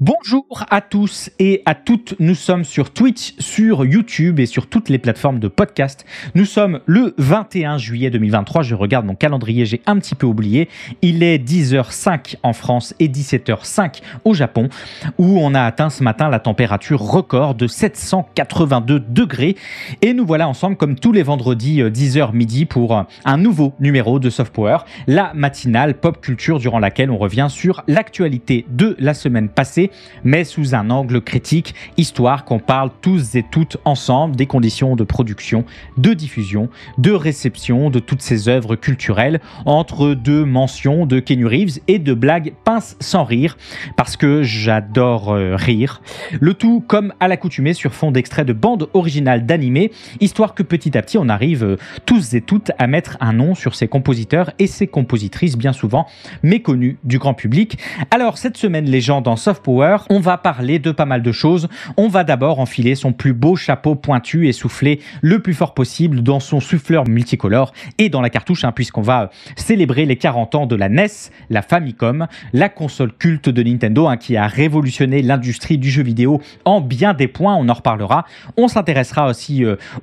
Bonjour à tous et à toutes, nous sommes sur Twitch, sur YouTube et sur toutes les plateformes de podcast. Nous sommes le 21 juillet 2023, je regarde mon calendrier, j'ai un petit peu oublié. Il est 10h05 en France et 17h05 au Japon, où on a atteint ce matin la température record de 782 degrés. Et nous voilà ensemble comme tous les vendredis 10h midi pour un nouveau numéro de Soft Power, la matinale pop culture durant laquelle on revient sur l'actualité de la semaine passée, mais sous un angle critique, histoire qu'on parle tous et toutes ensemble des conditions de production, de diffusion, de réception de toutes ces œuvres culturelles, entre deux mentions de Keanu Reeves et de blagues pince sans rire, parce que j'adore rire. Le tout comme à l'accoutumée sur fond d'extraits de bandes originales d'animés, histoire que petit à petit on arrive tous et toutes à mettre un nom sur ces compositeurs et ces compositrices bien souvent méconnus du grand public. Alors cette semaine les gens dans Soft Power, on va parler de pas mal de choses. On va d'abord enfiler son plus beau chapeau pointu et souffler le plus fort possible dans son souffleur multicolore et dans la cartouche, puisqu'on va célébrer les 40 ans de la NES, la Famicom, la console culte de Nintendo qui a révolutionné l'industrie du jeu vidéo en bien des points, on en reparlera. On s'intéressera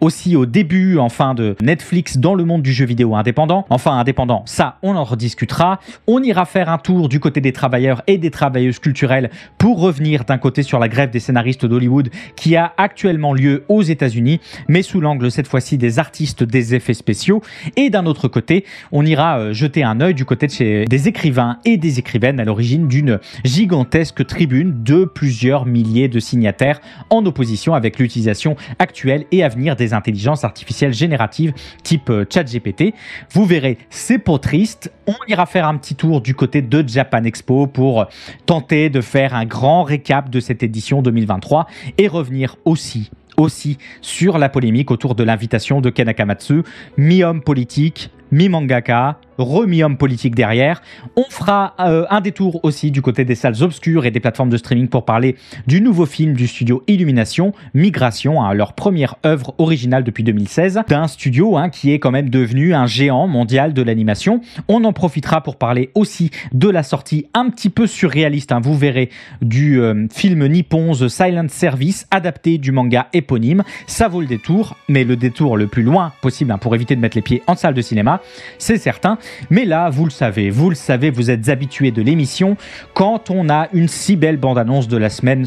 aussi au début de Netflix dans le monde du jeu vidéo indépendant. Enfin indépendant, ça on en rediscutera. On ira faire un tour du côté des travailleurs et des travailleuses culturelles pour revenir d'un côté sur la grève des scénaristes d'Hollywood qui a actuellement lieu aux États-Unis, mais sous l'angle cette fois-ci des artistes des effets spéciaux. Et d'un autre côté, on ira jeter un œil du côté des écrivains et des écrivaines à l'origine d'une gigantesque tribune de plusieurs milliers de signataires en opposition avec l'utilisation actuelle et à venir des intelligences artificielles génératives type ChatGPT. Vous verrez, c'est pas triste. On ira faire un petit tour du côté de Japan Expo pour tenter de faire un grand récap de cette édition 2023 et revenir aussi sur la polémique autour de l'invitation de Ken Akamatsu, mi-homme politique, mi-mangaka, mi-homme politique derrière. On fera un détour aussi du côté des salles obscures et des plateformes de streaming pour parler du nouveau film du studio Illumination, Migration, leur première œuvre originale depuis 2016, d'un studio qui est quand même devenu un géant mondial de l'animation. On en profitera pour parler aussi de la sortie un petit peu surréaliste, vous verrez, du film nippon The Silent Service, adapté du manga éponyme. Ça vaut le détour, mais le détour le plus loin possible pour éviter de mettre les pieds en salle de cinéma, c'est certain. Mais là, vous le savez, vous êtes habitués de l'émission. Quand on a une si belle bande-annonce de la semaine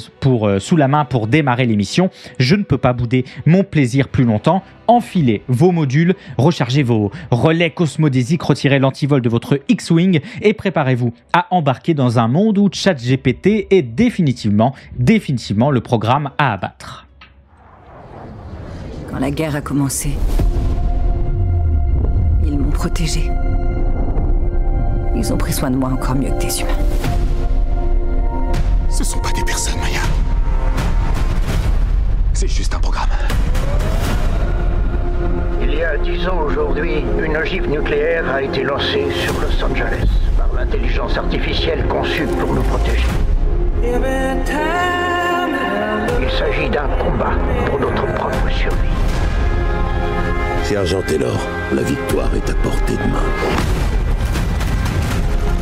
sous la main pour démarrer l'émission, je ne peux pas bouder mon plaisir plus longtemps. Enfilez vos modules, rechargez vos relais cosmodésiques, retirez l'antivol de votre X-Wing et préparez-vous à embarquer dans un monde où ChatGPT est définitivement le programme à abattre. Quand la guerre a commencé, ils m'ont protégée. Ils ont pris soin de moi encore mieux que des humains. Ce sont pas des personnes, Maya. C'est juste un programme. Il y a 10 ans aujourd'hui, une ogive nucléaire a été lancée sur Los Angeles par l'intelligence artificielle conçue pour nous protéger. Il s'agit d'un combat pour notre propre survie. Sergent Taylor, la victoire est à portée de main.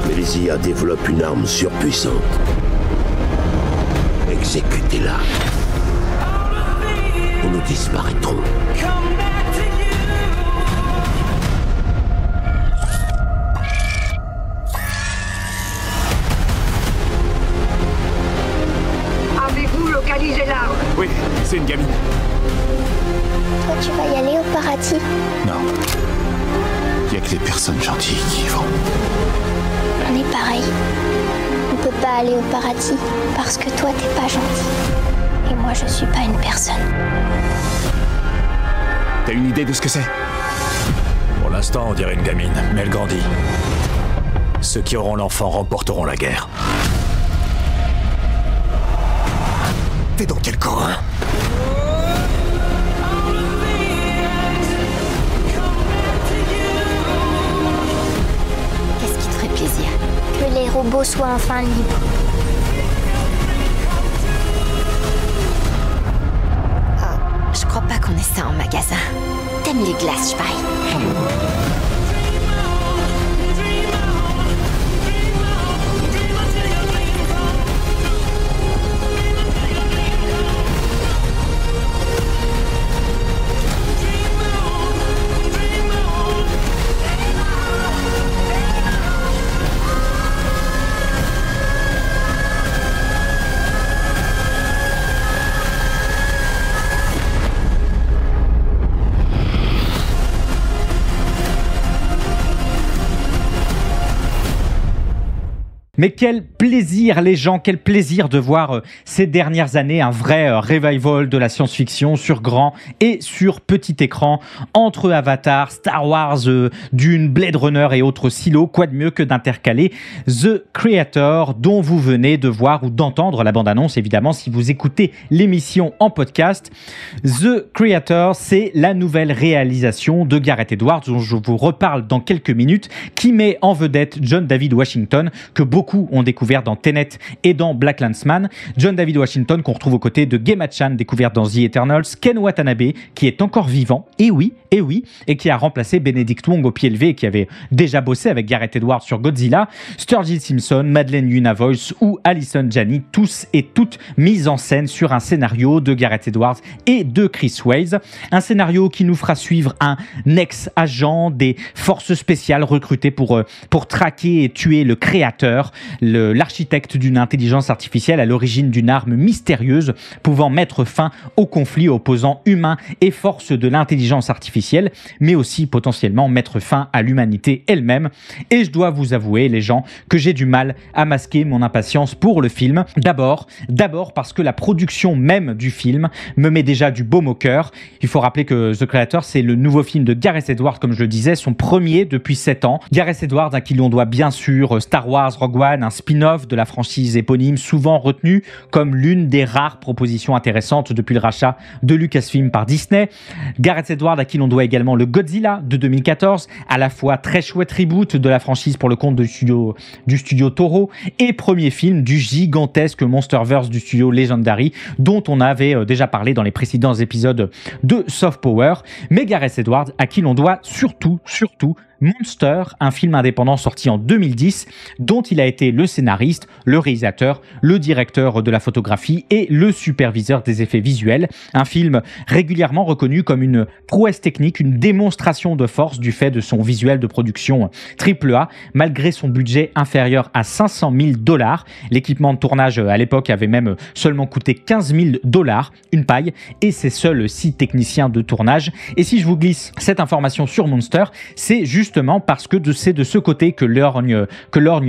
Mais les IA développent une arme surpuissante. Exécutez-la. Ou nous disparaîtrons. Avez-vous localisé l'arme? Oui, c'est une gamine. Toi, tu vas y aller au paradis? Non. Il y a que les personnes gentilles qui y vont. On est pareil. On peut pas aller au paradis parce que toi, t'es pas gentil. Et moi, je suis pas une personne. T'as une idée de ce que c'est? Pour l'instant, on dirait une gamine, mais elle grandit. Ceux qui auront l'enfant remporteront la guerre. T'es dans quel camp, Qu'est-ce qui te ferait plaisir? Que les robots soient enfin libres. Oh, je crois pas qu'on ait ça en magasin. T'aimes les glaces, Spy? Mais quel plaisir les gens, quel plaisir de voir ces dernières années un vrai revival de la science-fiction sur grand et sur petit écran, entre Avatar, Star Wars, Dune, Blade Runner et autres silos. Quoi de mieux que d'intercaler The Creator, dont vous venez de voir ou d'entendre la bande-annonce, évidemment, si vous écoutez l'émission en podcast. The Creator, c'est la nouvelle réalisation de Gareth Edwards, dont je vous reparle dans quelques minutes, qui met en vedette John David Washington, que beaucoup ont découvert dans Tenet et dans Black Landsman. John David Washington qu'on retrouve aux côtés de Gemma-chan, découverte dans The Eternals, Ken Watanabe, qui est encore vivant, et qui a remplacé Benedict Wong au pied levé, qui avait déjà bossé avec Gareth Edwards sur Godzilla, Sturgill Simpson, Madeleine Yuna Voice ou Alison Janney, tous et toutes mis en scène sur un scénario de Gareth Edwards et de Chris Weitz. Un scénario qui nous fera suivre un ex-agent des forces spéciales recruté pour traquer et tuer le créateur, l'architecte d'une intelligence artificielle à l'origine d'une arme mystérieuse pouvant mettre fin au conflit opposant humains et forces de l'intelligence artificielle, mais aussi potentiellement mettre fin à l'humanité elle-même. Et je dois vous avouer, les gens, que j'ai du mal à masquer mon impatience pour le film. D'abord parce que la production même du film me met déjà du baume au cœur. Il faut rappeler que The Creator, c'est le nouveau film de Gareth Edwards, comme je le disais, son premier depuis 7 ans. Gareth Edwards, à qui l'on doit bien sûr Star Wars, Rogue One, un spin-off de la franchise éponyme, souvent retenu comme l'une des rares propositions intéressantes depuis le rachat de Lucasfilm par Disney. Gareth Edwards, à qui l'on doit également le Godzilla de 2014, à la fois très chouette reboot de la franchise pour le compte du studio Toho, et premier film du gigantesque Monsterverse du studio Legendary, dont on avait déjà parlé dans les précédents épisodes de Soft Power. Mais Gareth Edwards, à qui l'on doit surtout Monster, un film indépendant sorti en 2010, dont il a été le scénariste, le réalisateur, le directeur de la photographie et le superviseur des effets visuels. Un film régulièrement reconnu comme une prouesse technique, une démonstration de force du fait de son visuel de production AAA, malgré son budget inférieur à 500 000 $. L'équipement de tournage à l'époque avait même seulement coûté 15 000 $, une paille, et ses seuls 6 techniciens de tournage. Et si je vous glisse cette information sur Monster, c'est justement parce que c'est de ce côté que lorgne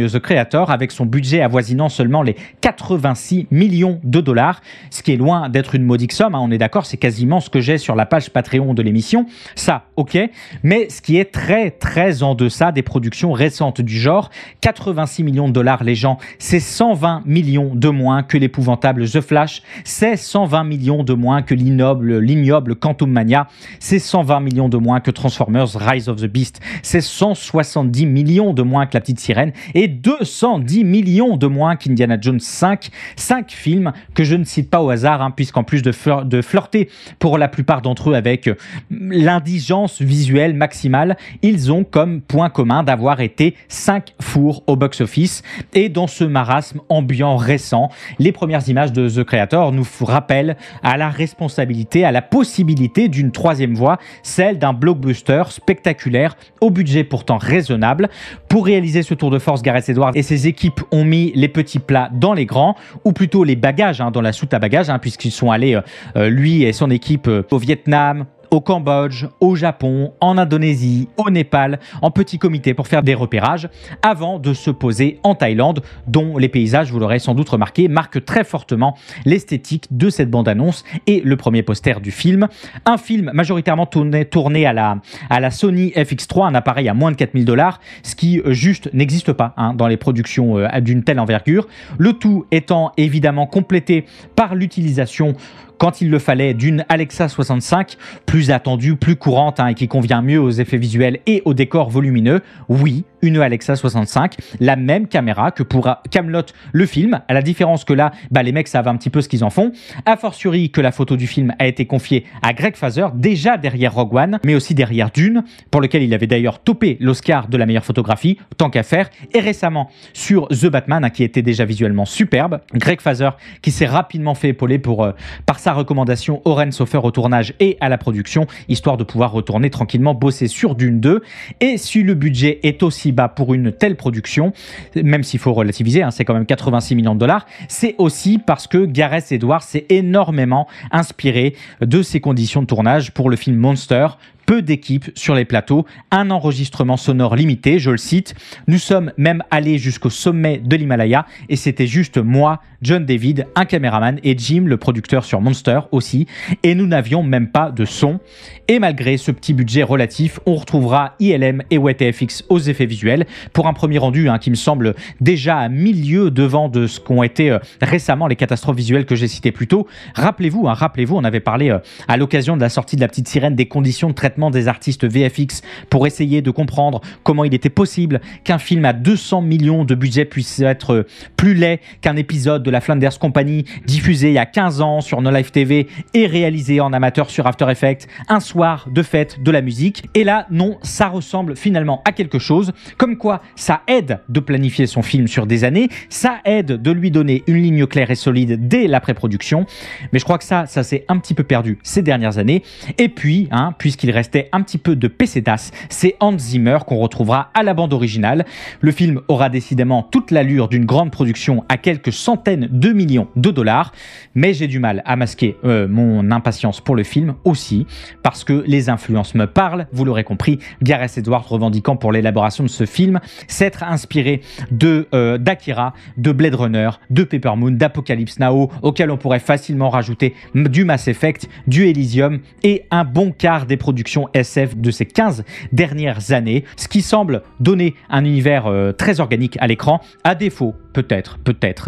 The Creator, avec son budget avoisinant seulement les 86 millions de $, ce qui est loin d'être une modique somme, on est d'accord, c'est quasiment ce que j'ai sur la page Patreon de l'émission, ça ok, mais ce qui est très très en deçà des productions récentes du genre. 86 millions de $, les gens, c'est 120 millions de moins que l'épouvantable The Flash, c'est 120 millions de moins que l'ignoble Quantum Mania, c'est 120 millions de moins que Transformers Rise of the Beast, c'est 170 millions de moins que La Petite Sirène et 210 millions de moins qu'Indiana Jones 5. 5 films que je ne cite pas au hasard, puisqu'en plus de flirter pour la plupart d'entre eux avec l'indigence visuelle maximale, ils ont comme point commun d'avoir été 5 fours au box-office. Et dans ce marasme ambiant récent, les premières images de The Creator nous rappellent à la responsabilité, à la possibilité d'une troisième voie, celle d'un blockbuster spectaculaire au budget pourtant raisonnable. Pour réaliser ce tour de force, Gareth Edwards et ses équipes ont mis les petits plats dans les grands, ou plutôt les bagages dans la soute à bagages, puisqu'ils sont allés, lui et son équipe, au Vietnam, au Cambodge, au Japon, en Indonésie, au Népal, en petit comité pour faire des repérages, avant de se poser en Thaïlande, dont les paysages, vous l'aurez sans doute remarqué, marquent très fortement l'esthétique de cette bande-annonce et le premier poster du film. Un film majoritairement tourné à la Sony FX3, un appareil à moins de 4 000 $, ce qui juste n'existe pas dans les productions d'une telle envergure. Le tout étant évidemment complété par l'utilisation, quand il le fallait, d'une Alexa 65, plus attendue, plus courante et qui convient mieux aux effets visuels et aux décors volumineux. Oui, une Alexa 65, la même caméra que pour Kaamelott le film, à la différence que là, les mecs savent un petit peu ce qu'ils en font. A fortiori que la photo du film a été confiée à Greg Fraser, déjà derrière Rogue One, mais aussi derrière Dune, pour lequel il avait d'ailleurs topé l'Oscar de la meilleure photographie, tant qu'à faire, et récemment sur The Batman, qui était déjà visuellement superbe. Greg Fraser, qui s'est rapidement fait épauler par sa recommandation Oren Sofer au tournage et à la production, histoire de pouvoir retourner tranquillement bosser sur Dune 2. Et si le budget est aussi bas pour une telle production, même s'il faut relativiser, c'est quand même 86 millions de $, c'est aussi parce que Gareth Edwards s'est énormément inspiré de ces conditions de tournage pour le film Monster. peu d'équipes sur les plateaux, un enregistrement sonore limité, je le cite. Nous sommes même allés jusqu'au sommet de l'Himalaya et c'était juste moi, John David, un caméraman et Jim, le producteur sur Monster aussi, et nous n'avions même pas de son. Et malgré ce petit budget relatif, on retrouvera ILM et WetFX aux effets visuels pour un premier rendu qui me semble déjà à 1000 lieues devant de ce qu'ont été récemment les catastrophes visuelles que j'ai citées plus tôt. Rappelez-vous, on avait parlé à l'occasion de la sortie de La Petite Sirène des conditions de traitement des artistes VFX pour essayer de comprendre comment il était possible qu'un film à 200 millions de budget puisse être plus laid qu'un épisode de la Flanders Company diffusé il y a 15 ans sur No Life TV et réalisé en amateur sur After Effects un soir de fête de la musique. Et là, non, ça ressemble finalement à quelque chose, comme quoi ça aide de planifier son film sur des années, ça aide de lui donner une ligne claire et solide dès la pré-production, mais je crois que ça s'est un petit peu perdu ces dernières années. Et puis, puisqu'il restait un petit peu de PC DAS, c'est Hans Zimmer qu'on retrouvera à la bande originale. Le film aura décidément toute l'allure d'une grande production à quelques centaines de millions de dollars, mais j'ai du mal à masquer mon impatience pour le film aussi, parce que les influences me parlent, vous l'aurez compris, Gareth Edwards revendiquant pour l'élaboration de ce film s'être inspiré d'Akira, de Blade Runner, de Paper Moon, d'Apocalypse Now, auquel on pourrait facilement rajouter du Mass Effect, du Elysium et un bon quart des productions SF de ces 15 dernières années, ce qui semble donner un univers très organique à l'écran, à défaut peut-être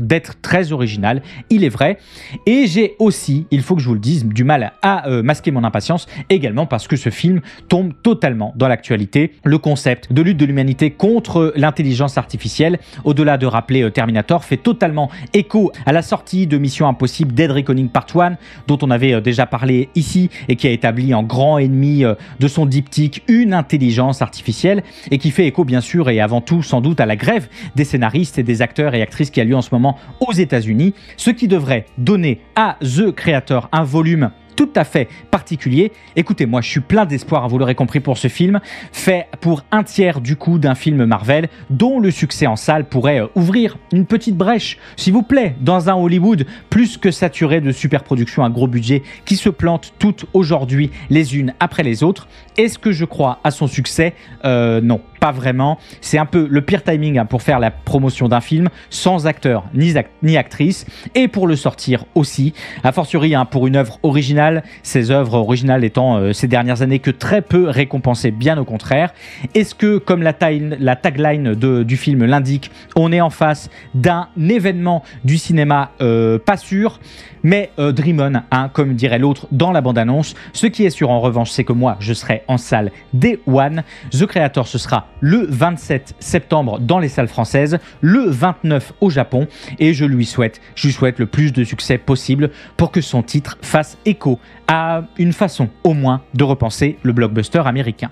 d'être très original, il est vrai. Et j'ai aussi, il faut que je vous le dise, du mal à masquer mon impatience, également parce que ce film tombe totalement dans l'actualité. Le concept de lutte de l'humanité contre l'intelligence artificielle, au-delà de rappeler Terminator, fait totalement écho à la sortie de Mission Impossible Dead Reckoning Part 1, dont on avait déjà parlé ici, et qui a établi en grand ennemi de son diptyque une intelligence artificielle, et qui fait écho bien sûr et avant tout sans doute à la grève des scénaristes et des acteurs et actrices qui a lieu en ce moment aux États-Unis, ce qui devrait donner à The Creator un volume tout à fait particulier. Écoutez, moi je suis plein d'espoir, vous l'aurez compris, pour ce film, fait pour un tiers du coût d'un film Marvel, dont le succès en salle pourrait ouvrir une petite brèche, s'il vous plaît, dans un Hollywood plus que saturé de superproductions à gros budget qui se plantent toutes aujourd'hui les unes après les autres. Est-ce que je crois à son succès ? Non, pas vraiment. C'est un peu le pire timing pour faire la promotion d'un film sans acteur ni actrice, et pour le sortir aussi, a fortiori pour une œuvre originale, ces œuvres originales étant ces dernières années que très peu récompensées, bien au contraire. Est-ce que, comme la tagline du film l'indique, on est en face d'un événement du cinéma pas sûr, mais Dream On, comme dirait l'autre dans la bande-annonce. Ce qui est sûr en revanche, c'est que moi je serai en salle Day One. The Creator, ce sera le 27 septembre dans les salles françaises, le 29 au Japon, et je lui souhaite le plus de succès possible pour que son titre fasse écho à une façon au moins de repenser le blockbuster américain.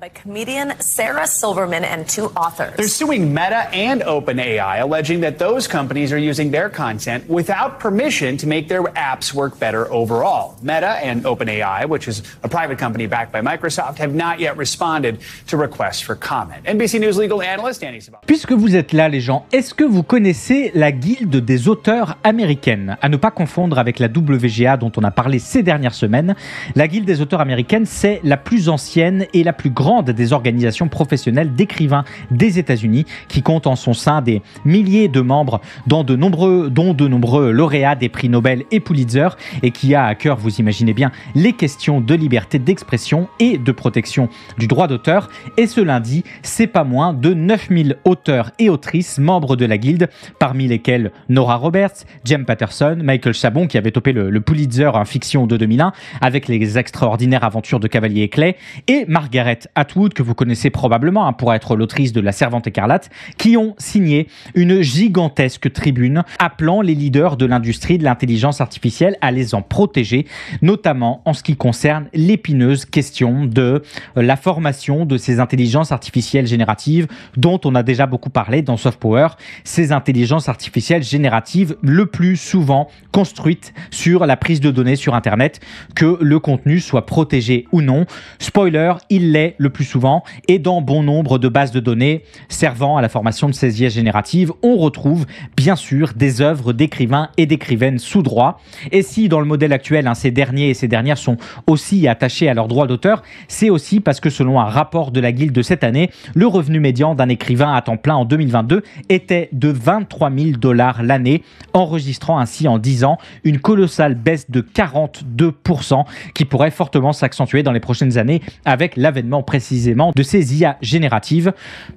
By comedian Sarah Silverman and two authors. They're suing Meta and OpenAI, alleging that those companies are using their content without permission to make their apps work better overall. Meta and OpenAI, which is a private company backed by Microsoft, have not yet responded to requests for comment. NBC News legal analyst Annie Sabah. Puisque vous êtes là, les gens, est-ce que vous connaissez la Guilde des auteurs américaines ? À ne pas confondre avec la WGA dont on a parlé ces dernières semaines. La Guilde des auteurs américaines, c'est la plus ancienne et la plus grande des organisations professionnelles d'écrivains des États-Unis, qui compte en son sein des milliers de membres, dont de nombreux lauréats des prix Nobel et Pulitzer, et qui a à cœur, vous imaginez bien, les questions de liberté d'expression et de protection du droit d'auteur. Et ce lundi, c'est pas moins de 9000 auteurs et autrices membres de la Guilde, parmi lesquels Nora Roberts, James Patterson, Michael Chabon, qui avait topé le Pulitzer en fiction de 2001 avec les extraordinaires aventures de Cavalier et Clay, et Margaret Atwood, que vous connaissez probablement pour être l'autrice de La Servante écarlate, qui ont signé une gigantesque tribune appelant les leaders de l'industrie de l'intelligence artificielle à les en protéger, notamment en ce qui concerne l'épineuse question de la formation de ces intelligences artificielles génératives dont on a déjà beaucoup parlé dans Soft Power, ces intelligences artificielles génératives le plus souvent construites sur la prise de données sur Internet, que le contenu soit protégé ou non. Spoiler, il l'est mais le plus souvent, et dans bon nombre de bases de données servant à la formation de ces IA génératives, on retrouve bien sûr des œuvres d'écrivains et d'écrivaines sous droit. Et si dans le modèle actuel, ces derniers et ces dernières sont aussi attachés à leurs droits d'auteur, c'est aussi parce que selon un rapport de la Guilde de cette année, le revenu médian d'un écrivain à temps plein en 2022 était de 23 000 $ l'année, enregistrant ainsi en 10 ans une colossale baisse de 42% qui pourrait fortement s'accentuer dans les prochaines années avec l'avènement précisément de ces IA génératives.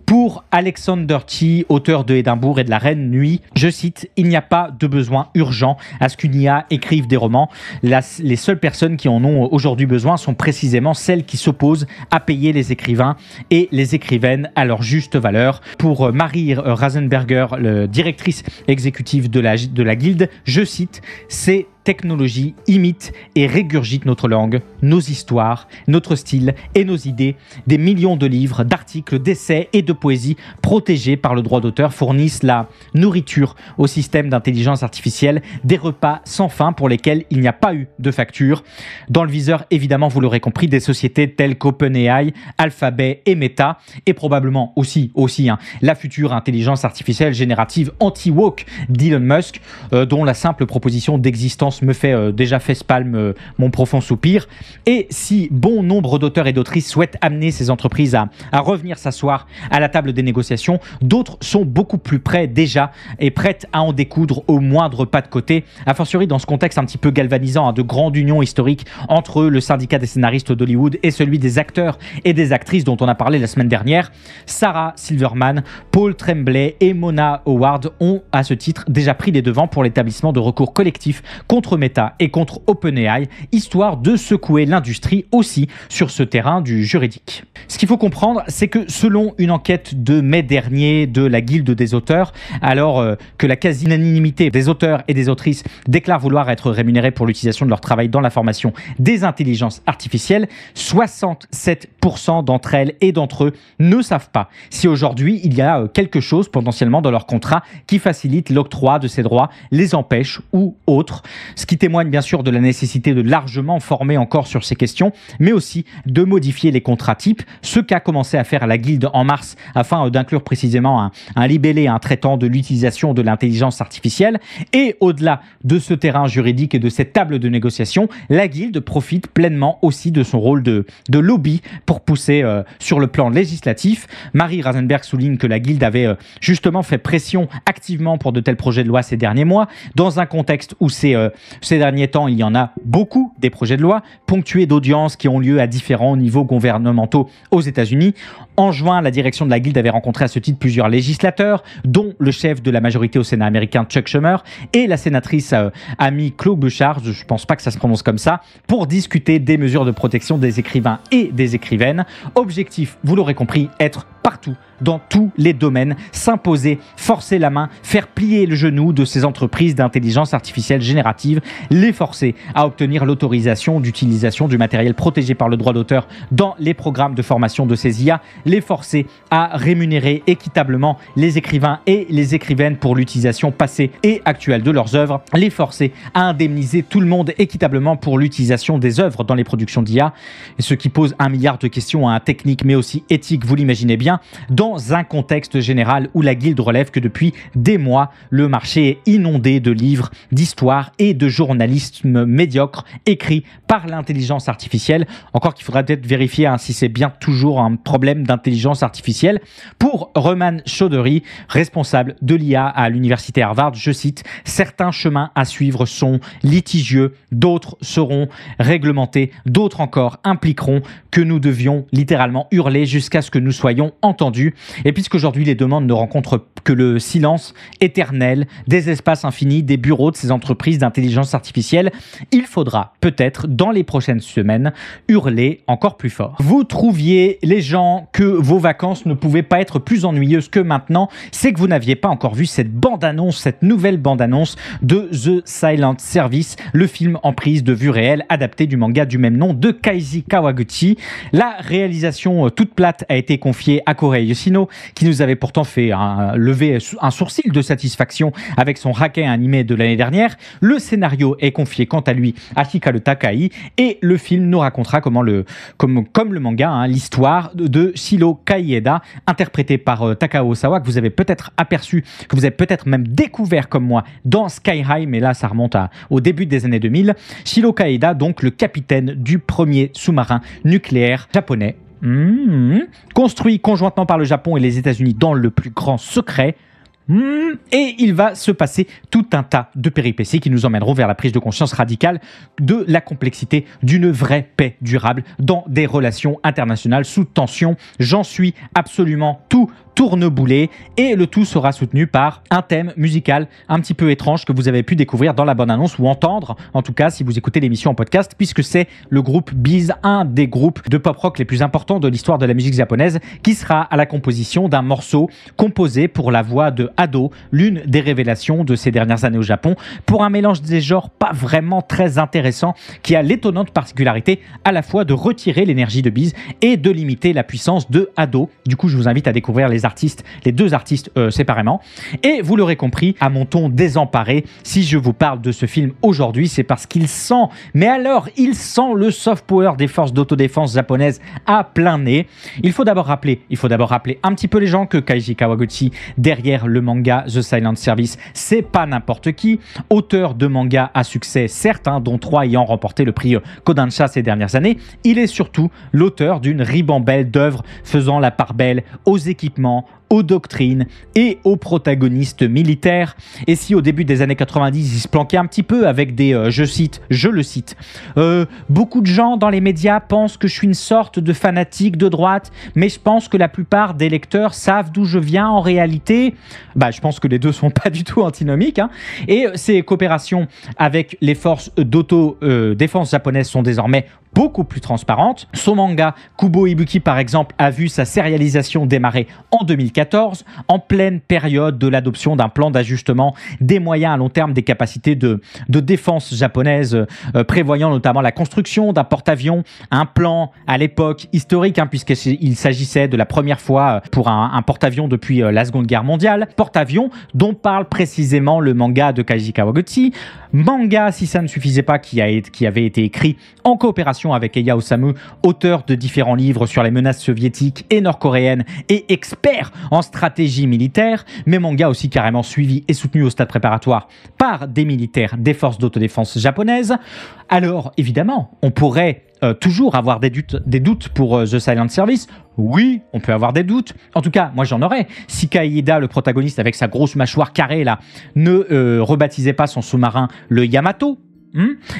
Pour Alexander Chee, auteur de Édimbourg et de La Reine Nuit, je cite, « Il n'y a pas de besoin urgent à ce qu'une IA écrive des romans. Les seules personnes qui en ont aujourd'hui besoin sont précisément celles qui s'opposent à payer les écrivains et les écrivaines à leur juste valeur. » Pour Marie Rasenberger, directrice exécutive de la Guilde, je cite, « Ces technologies imitent et régurgitent notre langue, nos histoires, notre style et nos idées. Des millions de livres, d'articles, d'essais et de poésie protégés par le droit d'auteur fournissent la nourriture au système d'intelligence artificielle, des repas sans fin pour lesquels il n'y a pas eu de facture. Dans le viseur, évidemment, vous l'aurez compris, des sociétés telles qu'OpenAI, Alphabet et Meta, et probablement aussi la future intelligence artificielle générative anti-woke d'Elon Musk, dont la simple proposition d'existence me fait déjà facepalm mon profond soupir. Et si bon nombre d'auteurs et d'autrices souhaitent amener ces entreprises à revenir s'asseoir à la table des négociations, d'autres sont beaucoup plus près déjà et prêtes à en découdre au moindre pas de côté, a fortiori dans ce contexte un petit peu galvanisant de grande union historique entre le syndicat des scénaristes d'Hollywood et celui des acteurs et des actrices dont on a parlé la semaine dernière. Sarah Silverman, Paul Tremblay et Mona Howard ont à ce titre déjà pris les devants pour l'établissement de recours collectifs contre Meta et contre OpenAI, histoire de secouer l'industrie aussi sur ce terrain du juridique. Ce qu'il faut comprendre, c'est que selon une enquête de mai dernier de la Guilde des auteurs, alors que la quasi-unanimité des auteurs et des autrices déclarent vouloir être rémunérés pour l'utilisation de leur travail dans la formation des intelligences artificielles, 67% d'entre elles et d'entre eux ne savent pas si aujourd'hui il y a quelque chose potentiellement dans leur contrat qui facilite l'octroi de ces droits, les empêche ou autre. Ce qui témoigne bien sûr de la nécessité de largement former encore sur ces questions, mais aussi de modifier les contrats types, ce qu'a commencé à faire la Guilde en mars afin d'inclure précisément un libellé, un traitant de l'utilisation de l'intelligence artificielle. Et au-delà de ce terrain juridique et de cette table de négociation, la Guilde profite pleinement aussi de son rôle de lobby pour pousser sur le plan législatif. Marie Rasenberg souligne que la Guilde avait justement fait pression activement pour de tels projets de loi ces derniers mois, dans un contexte où ces derniers temps, il y en a beaucoup des projets de loi, ponctués d'audiences qui ont lieu à différents niveaux gouvernementaux aux États-Unis. En juin, la direction de la Guilde avait rencontré à ce titre plusieurs législateurs, dont le chef de la majorité au Sénat américain, Chuck Schumer, et la sénatrice Amy Klobuchar, je ne pense pas que ça se prononce comme ça, pour discuter des mesures de protection des écrivains et des écrivaines. Objectif, vous l'aurez compris, être partout, dans tous les domaines, s'imposer, forcer la main, faire plier le genou de ces entreprises d'intelligence artificielle générative, les forcer à obtenir l'autorisation d'utilisation du matériel protégé par le droit d'auteur dans les programmes de formation de ces IA, les forcer à rémunérer équitablement les écrivains et les écrivaines pour l'utilisation passée et actuelle de leurs œuvres, les forcer à indemniser tout le monde équitablement pour l'utilisation des œuvres dans les productions d'IA, ce qui pose 1 milliard de questions techniques mais aussi éthiques, vous l'imaginez bien, dans un contexte général où la Guilde relève que depuis des mois, le marché est inondé de livres, d'histoires et de journalisme médiocre écrits par l'intelligence artificielle. Encore qu'il faudra peut-être vérifier si c'est bien toujours un problème d'intelligence artificielle. Pour Roman Chaudhary, responsable de l'IA à l'université Harvard, je cite, « Certains chemins à suivre sont litigieux, d'autres seront réglementés, d'autres encore impliqueront que nous devions littéralement hurler jusqu'à ce que nous soyons entendus. » Et puisqu'aujourd'hui les demandes ne rencontrent que le silence éternel des espaces infinis des bureaux de ces entreprises d'intelligence artificielle, il faudra peut-être dans les prochaines semaines hurler encore plus fort. Vous trouviez, les gens, que vos vacances ne pouvaient pas être plus ennuyeuses que maintenant, c'est que vous n'aviez pas encore vu cette bande-annonce, cette nouvelle bande-annonce de The Silent Service, le film en prise de vue réelle adapté du manga du même nom de Kaiji Kawaguchi. La réalisation toute plate a été confiée à Akore Yoshino, qui nous avait pourtant fait lever un sourcil de satisfaction avec son Hake animé de l'année dernière. Le scénario est confié quant à lui à Hikaru Takai et le film nous racontera comme le manga, l'histoire de Shiro Kaieda, interprété par Takao Osawa, que vous avez peut-être aperçu, que vous avez peut-être même découvert comme moi dans Sky High, mais là ça remonte au début des années 2000. Shiro Kaieda, donc le capitaine du premier sous-marin nucléaire japonais, construit conjointement par le Japon et les États-Unis dans le plus grand secret. Et il va se passer tout un tas de péripéties qui nous emmèneront vers la prise de conscience radicale de la complexité d'une vraie paix durable dans des relations internationales sous tension. J'en suis absolument tout tourneboulé et le tout sera soutenu par un thème musical un petit peu étrange que vous avez pu découvrir dans la bande-annonce ou entendre, en tout cas si vous écoutez l'émission en podcast, puisque c'est le groupe B'z, un des groupes de pop-rock les plus importants de l'histoire de la musique japonaise, qui sera à la composition d'un morceau composé pour la voix de Ado, l'une des révélations de ces dernières années au Japon, pour un mélange des genres pas vraiment très intéressant, qui a l'étonnante particularité à la fois de retirer l'énergie de B'z et de limiter la puissance de Ado. Du coup, je vous invite à découvrir les deux artistes séparément. Et vous l'aurez compris, à mon ton désemparé, si je vous parle de ce film aujourd'hui, c'est parce qu'il sent, mais alors il sent le soft power des forces d'autodéfense japonaises à plein nez. Il faut d'abord rappeler un petit peu les gens que Kaiji Kawaguchi, derrière le manga The Silent Service, c'est pas n'importe qui. Auteur de mangas à succès, certes, dont 3 ayant remporté le prix Kodansha ces dernières années, il est surtout l'auteur d'une ribambelle d'œuvres faisant la part belle aux équipements, aux doctrines et aux protagonistes militaires. Et si au début des années 90, il se planquait un petit peu avec des, je le cite, beaucoup de gens dans les médias pensent que je suis une sorte de fanatique de droite, mais je pense que la plupart des lecteurs savent d'où je viens en réalité. Je pense que les deux sont pas du tout antinomiques. Et ces coopérations avec les forces d'autodéfense japonaises sont désormais beaucoup plus transparentes. Son manga Kubo Ibuki, par exemple, a vu sa sérialisation démarrer en 2014, en pleine période de l'adoption d'un plan d'ajustement des moyens à long terme des capacités de défense japonaises, prévoyant notamment la construction d'un porte-avions, un plan à l'époque historique, puisqu'il s'agissait de la première fois pour un porte-avions depuis la Seconde Guerre mondiale, porte-avions dont parle précisément le manga de Kaiji Kawaguchi, manga, si ça ne suffisait pas, qui avait été écrit en coopération avec Eiya Osamu, auteur de différents livres sur les menaces soviétiques et nord-coréennes et expert en stratégie militaire, mais manga aussi carrément suivi et soutenu au stade préparatoire par des militaires des forces d'autodéfense japonaises. Alors évidemment, on pourrait toujours avoir des doutes pour The Silent Service. Oui, on peut avoir des doutes. En tout cas, moi j'en aurais. Si Kaieda, le protagoniste avec sa grosse mâchoire carrée là, ne rebaptisait pas son sous-marin le Yamato,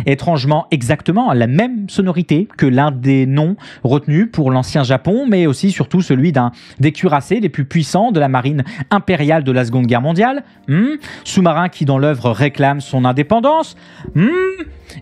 étrangement exactement la même sonorité que l'un des noms retenus pour l'ancien Japon, mais aussi surtout celui d'un des cuirassés les plus puissants de la marine impériale de la Seconde Guerre mondiale, sous-marin qui dans l'œuvre réclame son indépendance.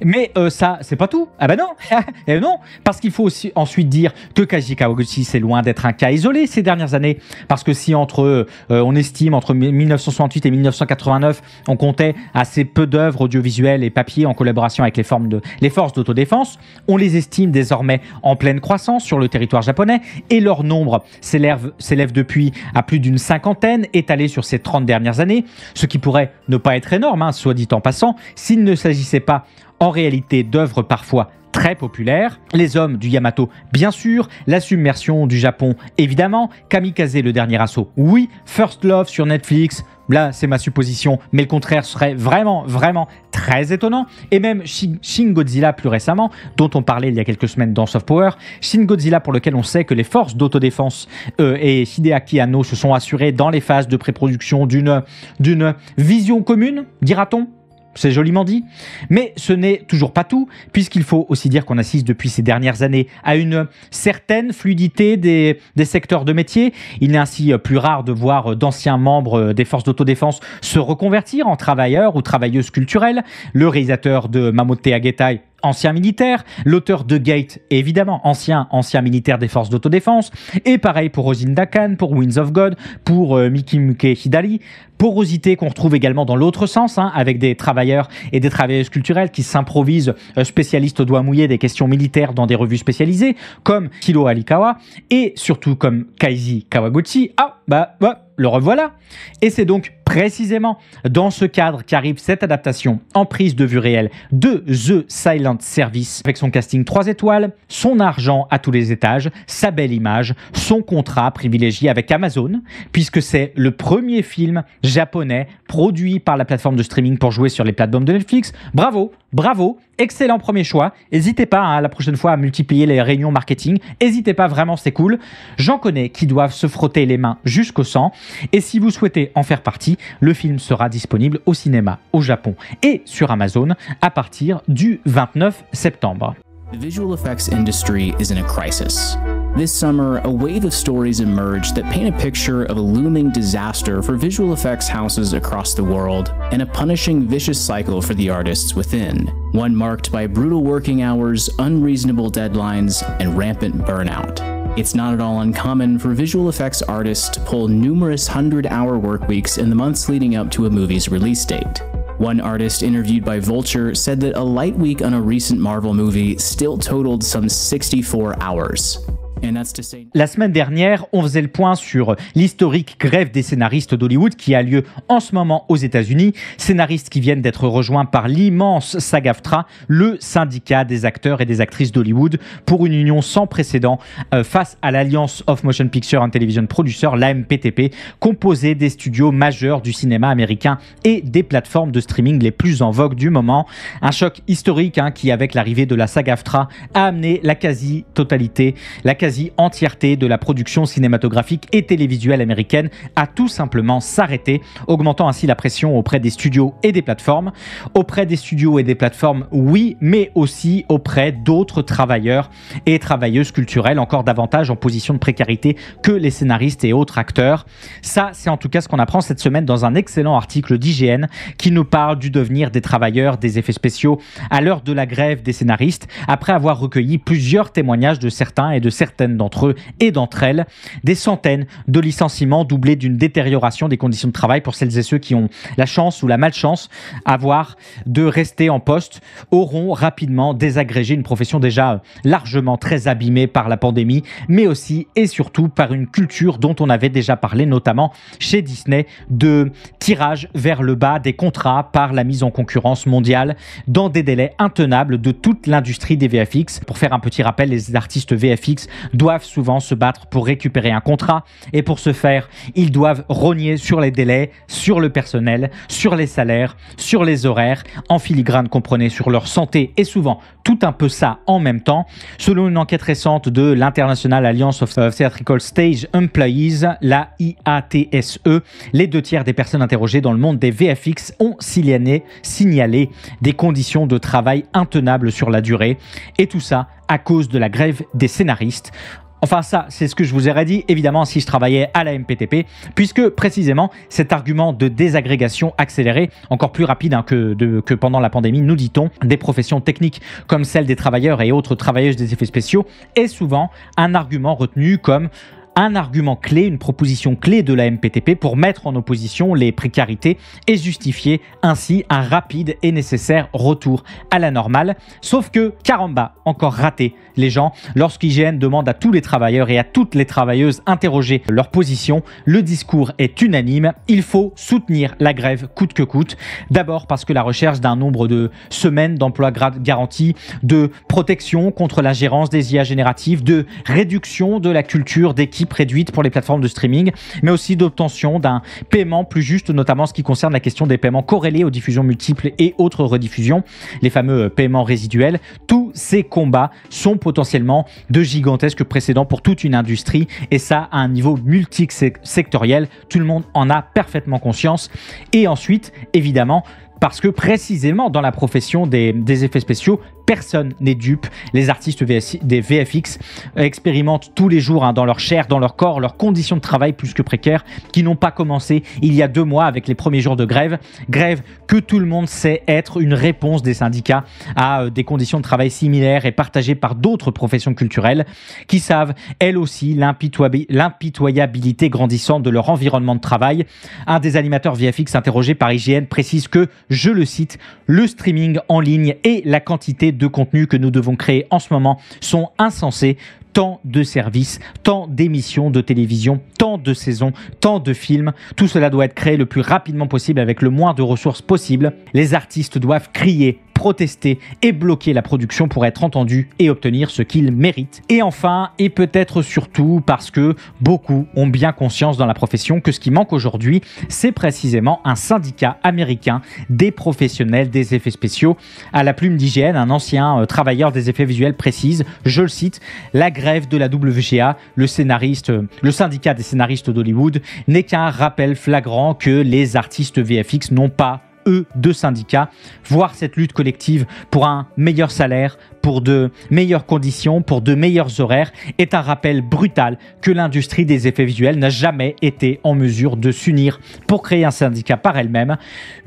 Mais ça, c'est pas tout. Ah ben non, non, parce qu'il faut aussi ensuite dire que Kaiji Kawaguchi, c'est loin d'être un cas isolé ces dernières années, parce que si on estime entre 1968 et 1989, on comptait assez peu d'œuvres audiovisuelles et papier en collaboration avec les forces d'autodéfense, on les estime désormais en pleine croissance sur le territoire japonais, et leur nombre s'élève depuis à plus d'une cinquantaine, étalé sur ces 30 dernières années, ce qui pourrait ne pas être énorme, soit dit en passant, s'il ne s'agissait pas en réalité d'œuvres parfois très populaires. Les hommes du Yamato, bien sûr, la submersion du Japon, évidemment, Kamikaze, le dernier assaut, oui, First Love sur Netflix, là c'est ma supposition, mais le contraire serait vraiment, vraiment très étonnant, et même Shin Godzilla plus récemment, dont on parlait il y a quelques semaines dans Soft Power, Shin Godzilla pour lequel on sait que les forces d'autodéfense et Hideaki Anno se sont assurés dans les phases de pré-production d'une vision commune, dira-t-on. C'est joliment dit, mais ce n'est toujours pas tout, puisqu'il faut aussi dire qu'on assiste depuis ces dernières années à une certaine fluidité des secteurs de métier. Il est ainsi plus rare de voir d'anciens membres des forces d'autodéfense se reconvertir en travailleurs ou travailleuses culturelles. Le réalisateur de Mamote Agetai ancien militaire. L'auteur de Gate, évidemment, ancien militaire des forces d'autodéfense. Et pareil pour Rosinda Khan, pour Winds of God, pour Mikimike Hidali. Porosité qu'on retrouve également dans l'autre sens, avec des travailleurs et des travailleuses culturelles qui s'improvisent spécialistes au doigt mouillé des questions militaires dans des revues spécialisées, comme Hiro Arikawa, et surtout comme Kaizi Kawaguchi. Le revoilà. Et c'est donc précisément dans ce cadre qu'arrive cette adaptation en prise de vue réelle de The Silent Service, avec son casting 3 étoiles, son argent à tous les étages, sa belle image, son contrat privilégié avec Amazon, puisque c'est le premier film japonais produit par la plateforme de streaming pour jouer sur les plateformes de Netflix. Bravo, excellent premier choix. N'hésitez pas la prochaine fois à multiplier les réunions marketing. N'hésitez pas, vraiment, c'est cool. J'en connais qui doivent se frotter les mains jusqu'au sang. Et si vous souhaitez en faire partie, le film sera disponible au cinéma au Japon et sur Amazon à partir du 29 septembre. The visual effects industry is in a crisis. This summer, a wave of stories emerged that paint a picture of a looming disaster for visual effects houses across the world and a punishing, vicious cycle for the artists within, one marked by brutal working hours, unreasonable deadlines, and rampant burnout. It's not at all uncommon for visual effects artists to pull numerous 100-hour work weeks in the months leading up to a movie's release date. One artist interviewed by Vulture said that a light week on a recent Marvel movie still totaled some 64 hours. La semaine dernière, on faisait le point sur l'historique grève des scénaristes d'Hollywood qui a lieu en ce moment aux États-Unis. Scénaristes qui viennent d'être rejoints par l'immense SAG-AFTRA, le syndicat des acteurs et des actrices d'Hollywood, pour une union sans précédent face à l'Alliance of Motion Picture and Television Producers, l'AMPTP, composée des studios majeurs du cinéma américain et des plateformes de streaming les plus en vogue du moment. Un choc historique qui, avec l'arrivée de la SAG-AFTRA, a amené la quasi-entièreté de la production cinématographique et télévisuelle américaine à tout simplement s'arrêter, augmentant ainsi la pression auprès des studios et des plateformes. Auprès des studios et des plateformes, oui, mais aussi auprès d'autres travailleurs et travailleuses culturelles, encore davantage en position de précarité que les scénaristes et autres acteurs. Ça, c'est en tout cas ce qu'on apprend cette semaine dans un excellent article d'IGN qui nous parle du devenir des travailleurs des effets spéciaux à l'heure de la grève des scénaristes, après avoir recueilli plusieurs témoignages de certains et de certaines d'entre eux et d'entre elles, des centaines de licenciements doublés d'une détérioration des conditions de travail pour celles et ceux qui ont la chance ou la malchance de rester en poste, auront rapidement désagrégé une profession déjà largement très abîmée par la pandémie, mais aussi et surtout par une culture dont on avait déjà parlé, notamment chez Disney, de tirage vers le bas des contrats par la mise en concurrence mondiale dans des délais intenables de toute l'industrie des VFX. Pour faire un petit rappel, les artistes VFX doivent souvent se battre pour récupérer un contrat et pour ce faire, ils doivent rogner sur les délais, sur le personnel, sur les salaires, sur les horaires, en filigrane, comprenez, sur leur santé et souvent tout un peu ça en même temps. Selon une enquête récente de l'International Alliance of Theatrical Stage Employees, la IATSE, les 2/3 des personnes interrogées dans le monde des VFX ont signalé des conditions de travail intenables sur la durée, et tout ça à cause de la grève des scénaristes. Enfin, ça, c'est ce que je vous aurais dit, évidemment, si je travaillais à la MPTP, puisque précisément cet argument de désagrégation accélérée, encore plus rapide que pendant la pandémie, nous dit-on, des professions techniques comme celle des travailleurs et autres travailleuses des effets spéciaux, est souvent un argument retenu comme un argument clé, une proposition clé de la MPTP pour mettre en opposition les précarités et justifier ainsi un rapide et nécessaire retour à la normale. Sauf que, caramba, encore raté les gens, lorsqu'IGN demande à tous les travailleurs et à toutes les travailleuses interroger leur position, le discours est unanime, il faut soutenir la grève coûte que coûte. D'abord parce que la recherche d'un nombre de semaines d'emploi garanti, de protection contre la gérance des IA génératives, de réduction de la culture d'équipe réduite pour les plateformes de streaming, mais aussi d'obtention d'un paiement plus juste, notamment en ce qui concerne la question des paiements corrélés aux diffusions multiples et autres rediffusions, les fameux paiements résiduels. Tous ces combats sont potentiellement de gigantesques précédents pour toute une industrie, et ça à un niveau multisectoriel, tout le monde en a parfaitement conscience. Et ensuite, évidemment, parce que précisément dans la profession des effets spéciaux, personne n'est dupe. Les artistes des VFX expérimentent tous les jours dans leur chair, dans leur corps, leurs conditions de travail plus que précaires, qui n'ont pas commencé il y a 2 mois avec les premiers jours de grève. Grève que tout le monde sait être une réponse des syndicats à des conditions de travail similaires et partagées par d'autres professions culturelles qui savent, elles aussi, l'impitoyabilité grandissante de leur environnement de travail. Un des animateurs VFX interrogé par IGN précise que, je le cite, « Le streaming en ligne et la quantité de contenu que nous devons créer en ce moment sont insensés. Tant de services, tant d'émissions de télévision, tant de saisons, tant de films. Tout cela doit être créé le plus rapidement possible avec le moins de ressources possible. Les artistes doivent crier, protester et bloquer la production pour être entendus et obtenir ce qu'ils méritent. » Et enfin, et peut-être surtout parce que beaucoup ont bien conscience dans la profession que ce qui manque aujourd'hui, c'est précisément un syndicat américain des professionnels des effets spéciaux. À la plume d'IGN, un ancien travailleur des effets visuels précise, je le cite, « La grève de la WGA, le syndicat des scénaristes d'Hollywood, n'est qu'un rappel flagrant que les artistes VFX n'ont pas de syndicats. Voir cette lutte collective pour un meilleur salaire, pour de meilleures conditions, pour de meilleurs horaires, est un rappel brutal que l'industrie des effets visuels n'a jamais été en mesure de s'unir pour créer un syndicat par elle-même.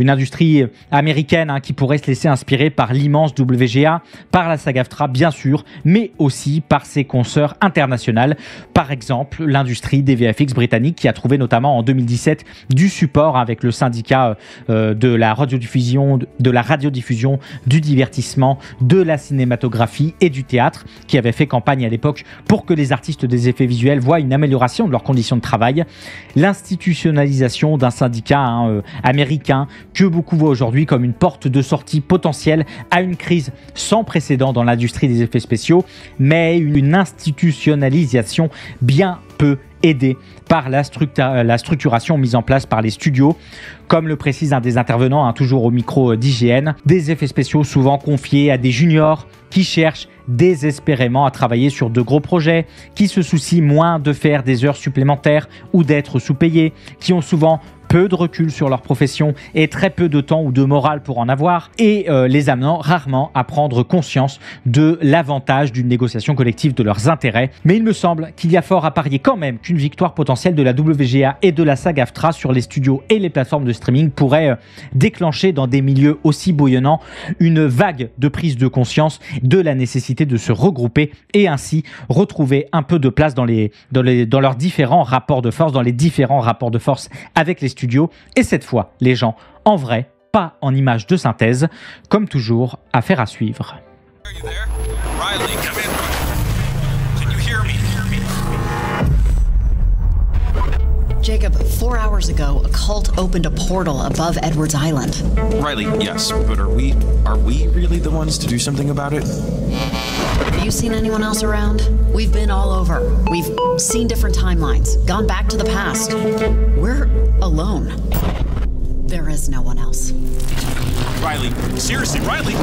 Une industrie américaine qui pourrait se laisser inspirer par l'immense WGA, par la SAG-AFTRA bien sûr, mais aussi par ses consoeurs internationales. Par exemple, l'industrie des VFX britanniques qui a trouvé notamment en 2017 du support avec le syndicat de la radiodiffusion, du divertissement, de la cinématographie et du théâtre, qui avait fait campagne à l'époque pour que les artistes des effets visuels voient une amélioration de leurs conditions de travail. L'institutionnalisation d'un syndicat américain que beaucoup voient aujourd'hui comme une porte de sortie potentielle à une crise sans précédent dans l'industrie des effets spéciaux, mais une institutionnalisation bien peu aidée par la structuration mise en place par les studios. Comme le précise un des intervenants, toujours au micro d'IGN, des effets spéciaux souvent confiés à des juniors qui cherchent désespérément à travailler sur de gros projets, qui se soucient moins de faire des heures supplémentaires ou d'être sous-payés, qui ont souvent peu de recul sur leur profession et très peu de temps ou de morale pour en avoir, et les amenant rarement à prendre conscience de l'avantage d'une négociation collective de leurs intérêts. Mais il me semble qu'il y a fort à parier quand même qu'une victoire potentielle de la WGA et de la SAG-AFTRA sur les studios et les plateformes de streaming pourrait déclencher dans des milieux aussi bouillonnants une vague de prise de conscience de la nécessité de se regrouper et ainsi retrouver un peu de place dans leurs différents rapports de force, dans les différents rapports de force avec les studios, et cette fois, les gens en vrai, pas en images de synthèse. Comme toujours, affaire à suivre. Riley, come in. Can you hear me? Jacob, 4 hours ago, a cult opened a portal above Edwards Island. Riley, yes, but are we really the ones to do something about it? Have you seen anyone else around? We've been all over. We've seen different timelines, gone back to the past. We're alone. There is no one else. Riley, seriously, Riley!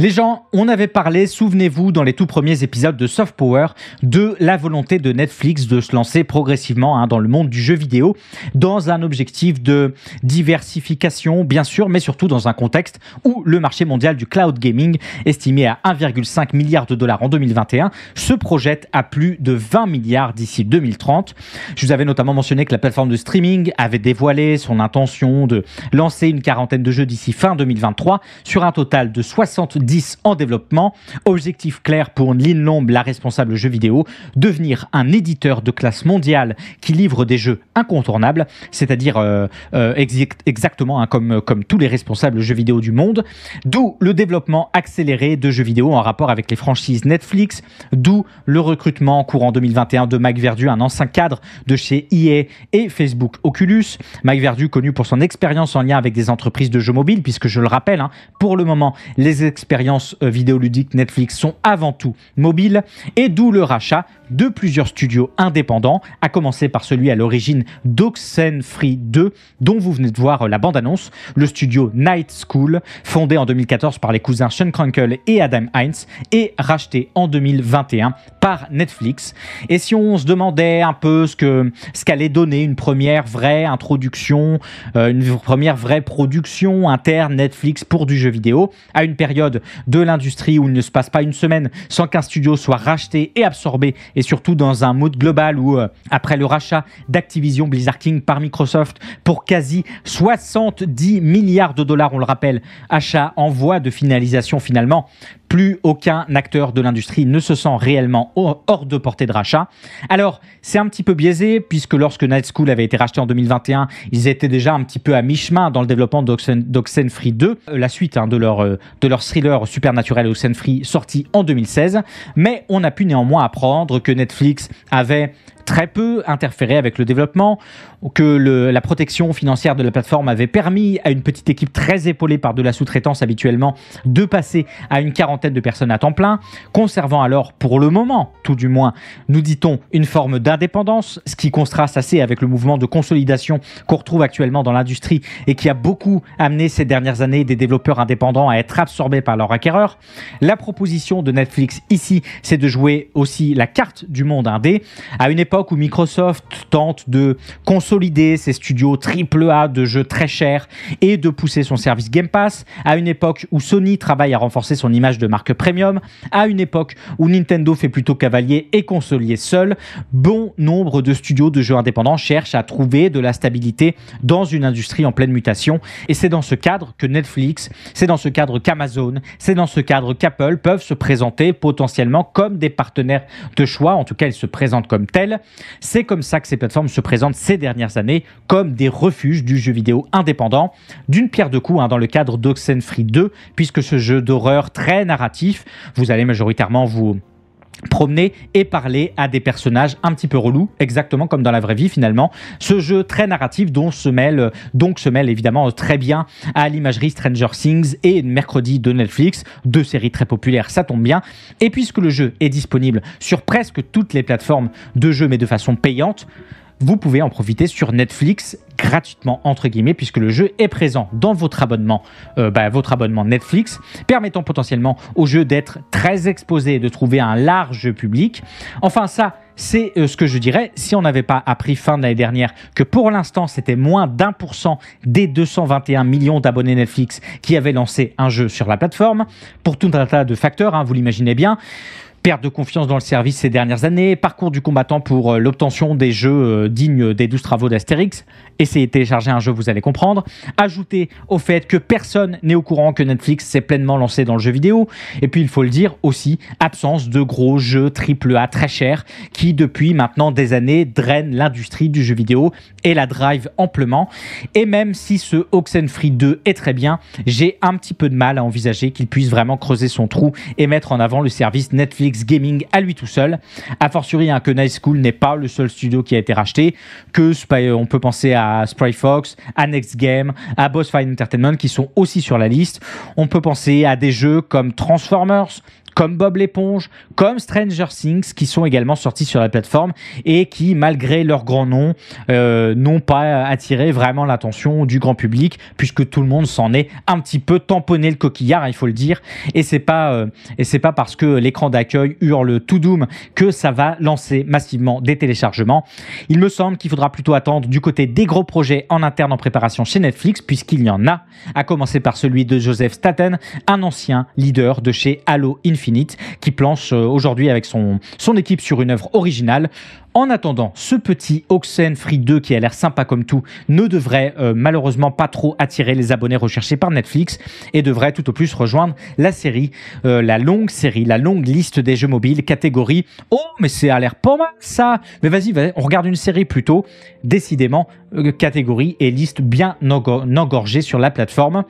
Les gens, on avait parlé, souvenez-vous, dans les tout premiers épisodes de Soft Power, de la volonté de Netflix de se lancer progressivement dans le monde du jeu vidéo, dans un objectif de diversification, bien sûr, mais surtout dans un contexte où le marché mondial du cloud gaming, estimé à 1,5 milliard de dollars en 2021, se projette à plus de 20 milliards d'ici 2030. Je vous avais notamment mentionné que la plateforme de streaming avait dévoilé son intention de lancer une quarantaine de jeux d'ici fin 2023, sur un total de 70 2010 en développement. Objectif clair pour Lynn Lomb, la responsable jeux vidéo, devenir un éditeur de classe mondiale qui livre des jeux incontournables, c'est-à-dire exactement comme tous les responsables jeux vidéo du monde, d'où le développement accéléré de jeux vidéo en rapport avec les franchises Netflix, d'où le recrutement courant 2021 de Mike Verdu, un ancien cadre de chez EA et Facebook Oculus. Mike Verdu, connu pour son expérience en lien avec des entreprises de jeux mobiles, puisque je le rappelle, pour le moment, les expériences vidéoludiques Netflix sont avant tout mobiles, et d'où le rachat de plusieurs studios indépendants, à commencer par celui à l'origine d'Oxenfree 2, dont vous venez de voir la bande-annonce, le studio Night School, fondé en 2014 par les cousins Sean Krunkle et Adam Hines, et racheté en 2021 par Netflix. Et si on se demandait un peu ce qu'allait donner une première vraie introduction, une première vraie production interne Netflix pour du jeu vidéo, à une période de l'industrie où il ne se passe pas une semaine sans qu'un studio soit racheté et absorbé, et surtout dans un mode global où, après le rachat d'Activision Blizzard King par Microsoft pour quasi 70 milliards de dollars, on le rappelle, achat en voie de finalisation finalement, plus aucun acteur de l'industrie ne se sent réellement hors de portée de rachat. Alors, c'est un petit peu biaisé, puisque lorsque Night School avait été racheté en 2021, ils étaient déjà un petit peu à mi-chemin dans le développement d'Oxenfree 2, la suite de leur thriller Supernatural Oxenfree sorti en 2016. Mais on a pu néanmoins apprendre que Netflix avait très peu interféré avec le développement, que la protection financière de la plateforme avait permis à une petite équipe très épaulée par de la sous-traitance habituellement de passer à une quarantaine de personnes à temps plein, conservant alors pour le moment, tout du moins, nous dit-on, une forme d'indépendance, ce qui contraste assez avec le mouvement de consolidation qu'on retrouve actuellement dans l'industrie et qui a beaucoup amené ces dernières années des développeurs indépendants à être absorbés par leurs acquéreurs. La proposition de Netflix ici, c'est de jouer aussi la carte du monde indé, à une époque où Microsoft tente de consolider ses studios AAA de jeux très chers et de pousser son service Game Pass, à une époque où Sony travaille à renforcer son image de marque premium, à une époque où Nintendo fait plutôt cavalier et consolier seul, bon nombre de studios de jeux indépendants cherchent à trouver de la stabilité dans une industrie en pleine mutation. Et c'est dans ce cadre que Netflix, c'est dans ce cadre qu'Amazon, c'est dans ce cadre qu'Apple peuvent se présenter potentiellement comme des partenaires de choix, en tout cas ils se présentent comme tels. C'est comme ça que ces plateformes se présentent ces dernières années, comme des refuges du jeu vidéo indépendant, d'une pierre deux coups dans le cadre d'Oxenfree 2, puisque ce jeu d'horreur très narratif, vous allez majoritairement vous promener et parler à des personnages un petit peu relous, exactement comme dans la vraie vie finalement. Ce jeu très narratif dont se mêle évidemment très bien à l'imagerie Stranger Things et Mercredi de Netflix, deux séries très populaires, ça tombe bien. Et puisque le jeu est disponible sur presque toutes les plateformes de jeux mais de façon payante, vous pouvez en profiter sur Netflix gratuitement, entre guillemets, puisque le jeu est présent dans votre abonnement Netflix, permettant potentiellement au jeu d'être très exposé et de trouver un large public. Enfin, ça, c'est ce que je dirais, si on n'avait pas appris fin de l'année dernière que pour l'instant, c'était moins d'1% des 221 millions d'abonnés Netflix qui avaient lancé un jeu sur la plateforme, pour tout un tas de facteurs, vous l'imaginez bien. Perte de confiance dans le service ces dernières années, parcours du combattant pour l'obtention des jeux dignes des 12 travaux d'Astérix. Essayez de télécharger un jeu, vous allez comprendre. Ajoutez au fait que personne n'est au courant que Netflix s'est pleinement lancé dans le jeu vidéo. Et puis, il faut le dire aussi, absence de gros jeux AAA très chers qui, depuis maintenant des années, drainent l'industrie du jeu vidéo et la drive amplement. Et même si ce Oxenfree 2 est très bien, j'ai un petit peu de mal à envisager qu'il puisse vraiment creuser son trou et mettre en avant le service Netflix Gaming à lui tout seul. A fortiori que Night School n'est pas le seul studio qui a été racheté, on peut penser à Spry Fox, à Next Game, à Boss Fight Entertainment qui sont aussi sur la liste. On peut penser à des jeux comme Transformers, comme Bob l'éponge, comme Stranger Things, qui sont également sortis sur la plateforme et qui, malgré leur grand nom, n'ont pas attiré vraiment l'attention du grand public, puisque tout le monde s'en est un petit peu tamponné le coquillard, il faut le dire. Et c'est pas parce que l'écran d'accueil hurle tout doom que ça va lancer massivement des téléchargements. Il me semble qu'il faudra plutôt attendre du côté des gros projets en interne en préparation chez Netflix, puisqu'il y en a, à commencer par celui de Joseph Staten, un ancien leader de chez Halo Infinite, qui planche aujourd'hui avec son équipe sur une œuvre originale. En attendant, ce petit Oxenfree 2 qui a l'air sympa comme tout ne devrait malheureusement pas trop attirer les abonnés recherchés par Netflix et devrait tout au plus rejoindre la série, la longue liste des jeux mobiles catégorie « Oh, mais ça a l'air pas mal ça !» Mais vas-y, on regarde une série plutôt. Décidément, catégorie et liste bien engorgée sur la plateforme.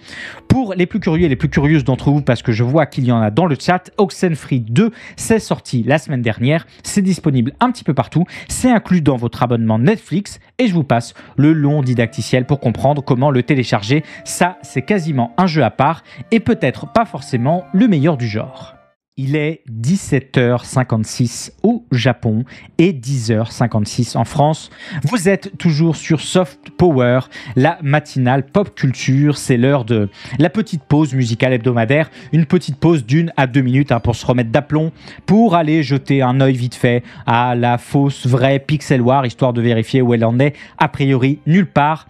Pour les plus curieux et les plus curieuses d'entre vous, parce que je vois qu'il y en a dans le chat, Oxenfree 2, c'est sorti la semaine dernière. C'est disponible un petit peu partout. C'est inclus dans votre abonnement Netflix et je vous passe le long didacticiel pour comprendre comment le télécharger. Ça, c'est quasiment un jeu à part et peut-être pas forcément le meilleur du genre. Il est 17h56 au Japon et 10h56 en France. Vous êtes toujours sur Soft Power, la matinale pop culture. C'est l'heure de la petite pause musicale hebdomadaire. Une petite pause d'1 à 2 minutes pour se remettre d'aplomb, pour aller jeter un œil vite fait à la fausse vraie Pixel War, histoire de vérifier où elle en est. A priori, nulle part.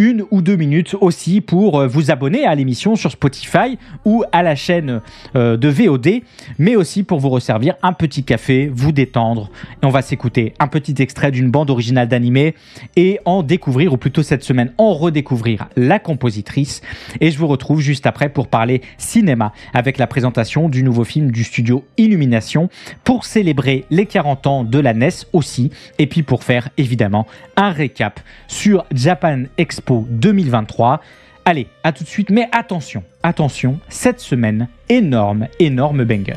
1 ou 2 minutes aussi pour vous abonner à l'émission sur Spotify ou à la chaîne de VOD, mais aussi pour vous resservir un petit café, vous détendre. Et on va s'écouter un petit extrait d'une bande originale d'animé et en découvrir, ou plutôt cette semaine, en redécouvrir la compositrice. Et je vous retrouve juste après pour parler cinéma avec la présentation du nouveau film du studio Illumination pour célébrer les 40 ans de la NES aussi, et puis pour faire évidemment un récap sur Japan Expo 2023. Allez, à tout de suite, mais attention, cette semaine, énorme banger.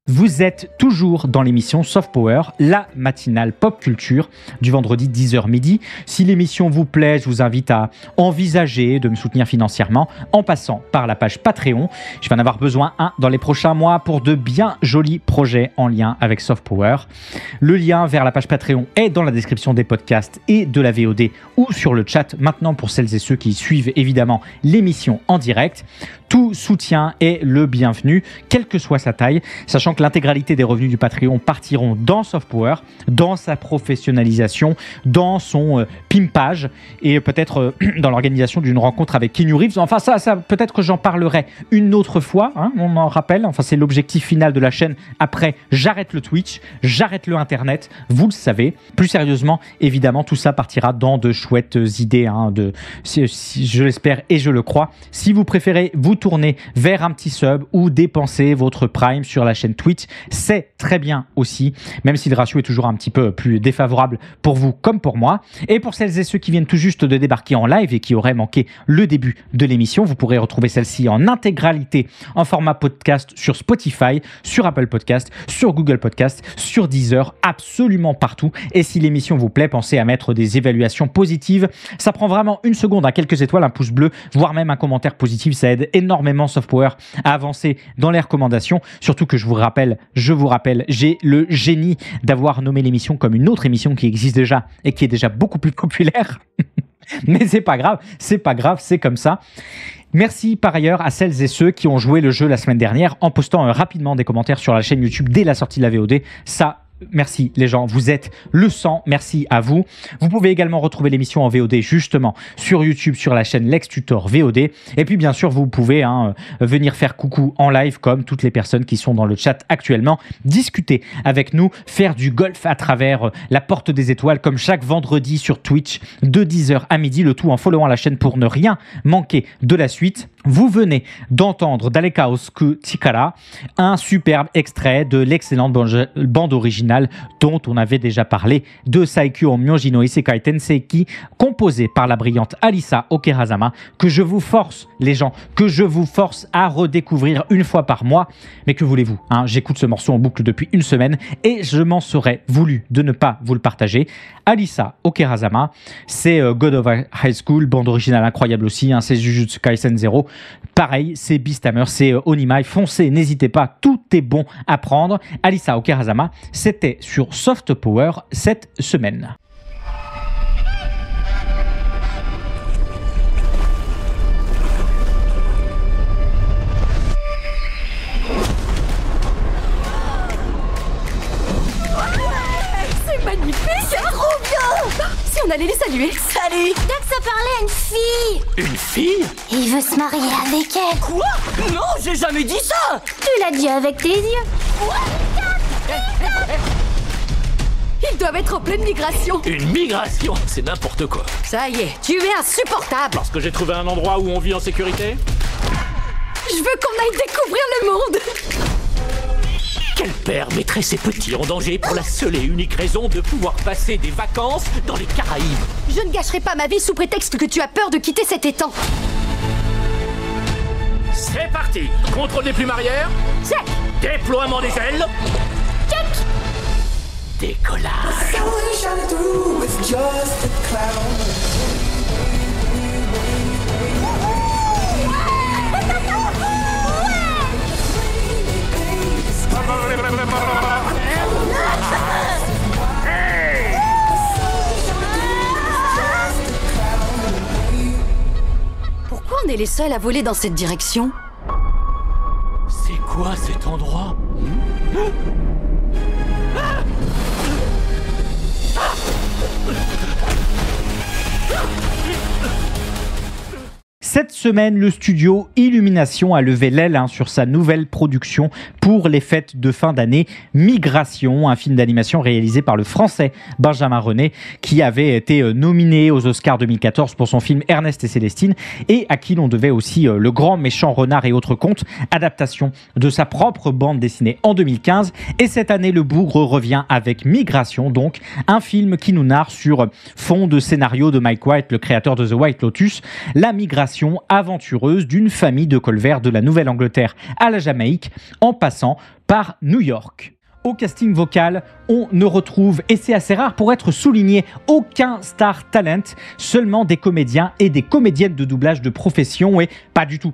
Vous êtes toujours dans l'émission Soft Power, la matinale pop culture du vendredi 10h midi. Si l'émission vous plaît, je vous invite à envisager de me soutenir financièrement en passant par la page Patreon. Je vais en avoir besoin dans les prochains mois pour de bien jolis projets en lien avec Soft Power. Le lien vers la page Patreon est dans la description des podcasts et de la VOD ou sur le chat maintenant pour celles et ceux qui suivent évidemment l'émission en direct. Tout soutien est le bienvenu, quelle que soit sa taille, sachant que l'intégralité des revenus du Patreon partiront dans Soft Power, dans sa professionnalisation, dans son pimpage et peut-être dans l'organisation d'une rencontre avec Keanu Reeves. Enfin, ça peut-être que j'en parlerai une autre fois, hein, on en rappelle. Enfin, c'est l'objectif final de la chaîne. Après, j'arrête le Twitch, j'arrête le Internet, vous le savez. Plus sérieusement, évidemment, tout ça partira dans de chouettes idées, hein, je l'espère et je le crois. Si vous préférez vous tourner vers un petit sub ou dépenser votre Prime sur la chaîne Twitch. C'est très bien aussi, même si le ratio est toujours un petit peu plus défavorable pour vous comme pour moi. Et pour celles et ceux qui viennent tout juste de débarquer en live et qui auraient manqué le début de l'émission, vous pourrez retrouver celle-ci en intégralité en format podcast sur Spotify, sur Apple Podcast, sur Google Podcast, sur Deezer, absolument partout. Et si l'émission vous plaît, pensez à mettre des évaluations positives. Ça prend vraiment une seconde, à quelques étoiles, un pouce bleu, voire même un commentaire positif. Ça aide énormément Softpower à avancer dans les recommandations. Surtout que je vous rappelle, j'ai le génie d'avoir nommé l'émission comme une autre émission qui existe déjà et qui est déjà beaucoup plus populaire. Mais c'est pas grave, c'est comme ça. Merci par ailleurs à celles et ceux qui ont joué le jeu la semaine dernière en postant rapidement des commentaires sur la chaîne YouTube dès la sortie de la VOD. Ça, merci les gens, vous êtes le sang, merci à vous. Vous pouvez également retrouver l'émission en VOD justement sur YouTube, sur la chaîne Lex Tutor VOD. Et puis bien sûr, vous pouvez venir faire coucou en live comme toutes les personnes qui sont dans le chat actuellement, discuter avec nous, faire du golf à travers la porte des étoiles comme chaque vendredi sur Twitch de 10h à midi, le tout en followant la chaîne pour ne rien manquer de la suite. Vous venez d'entendre Dalekaosku Chikara, un superbe extrait de l'excellente bande originale dont on avait déjà parlé, de Saikyo Myoji no Isekai Tenseiki, composée par la brillante Alisa Okerazama, que je vous force, les gens, à redécouvrir une fois par mois. Mais que voulez-vous, j'écoute ce morceau en boucle depuis une semaine et je m'en serais voulu de ne pas vous le partager. Alisa Okerazama, c'est God of High School, bande originale incroyable aussi, c'est Jujutsu Kaisen 0. Pareil, c'est Beasthammer, c'est Onimai. Foncez, n'hésitez pas, tout est bon à prendre. Alisa Okerazama, c'était sur Softpower cette semaine. C'est magnifique, c'est trop bien. Si on allait les saluer. Salut. Dax a parlé à une fille. Une fille? Il veut se marier avec elle. Quoi? Non, j'ai jamais dit ça. Tu l'as dit avec tes yeux. Ils doivent être en pleine migration. Une migration? C'est n'importe quoi. Ça y est, tu es insupportable. Parce que j'ai trouvé un endroit où on vit en sécurité? Je veux qu'on aille découvrir le monde. Quel père mettrait ses petits en danger pour la seule et unique raison de pouvoir passer des vacances dans les Caraïbes? Je ne gâcherai pas ma vie sous prétexte que tu as peur de quitter cet étang. C'est parti. Contrôle des plumes arrière. Check. Déploiement des ailes. Check. Décollage. Pourquoi on est les seuls à voler dans cette direction? C'est quoi cet endroit? Cette semaine, le studio Illumination a levé l'aile sur sa nouvelle production pour les fêtes de fin d'année, Migration, un film d'animation réalisé par le français Benjamin René, qui avait été nominé aux Oscars 2014 pour son film Ernest et Célestine, et à qui l'on devait aussi Le Grand Méchant Renard et autres contes, adaptation de sa propre bande dessinée en 2015. Et cette année, le bougre revient avec Migration, donc un film qui nous narre sur fond de scénario de Mike White, le créateur de The White Lotus, la migration aventureuse d'une famille de colverts de la Nouvelle-Angleterre à la Jamaïque, en passant par New York. Au casting vocal, on ne retrouve, et c'est assez rare pour être souligné, aucun star talent, seulement des comédiens et des comédiennes de doublage de profession, et pas du tout,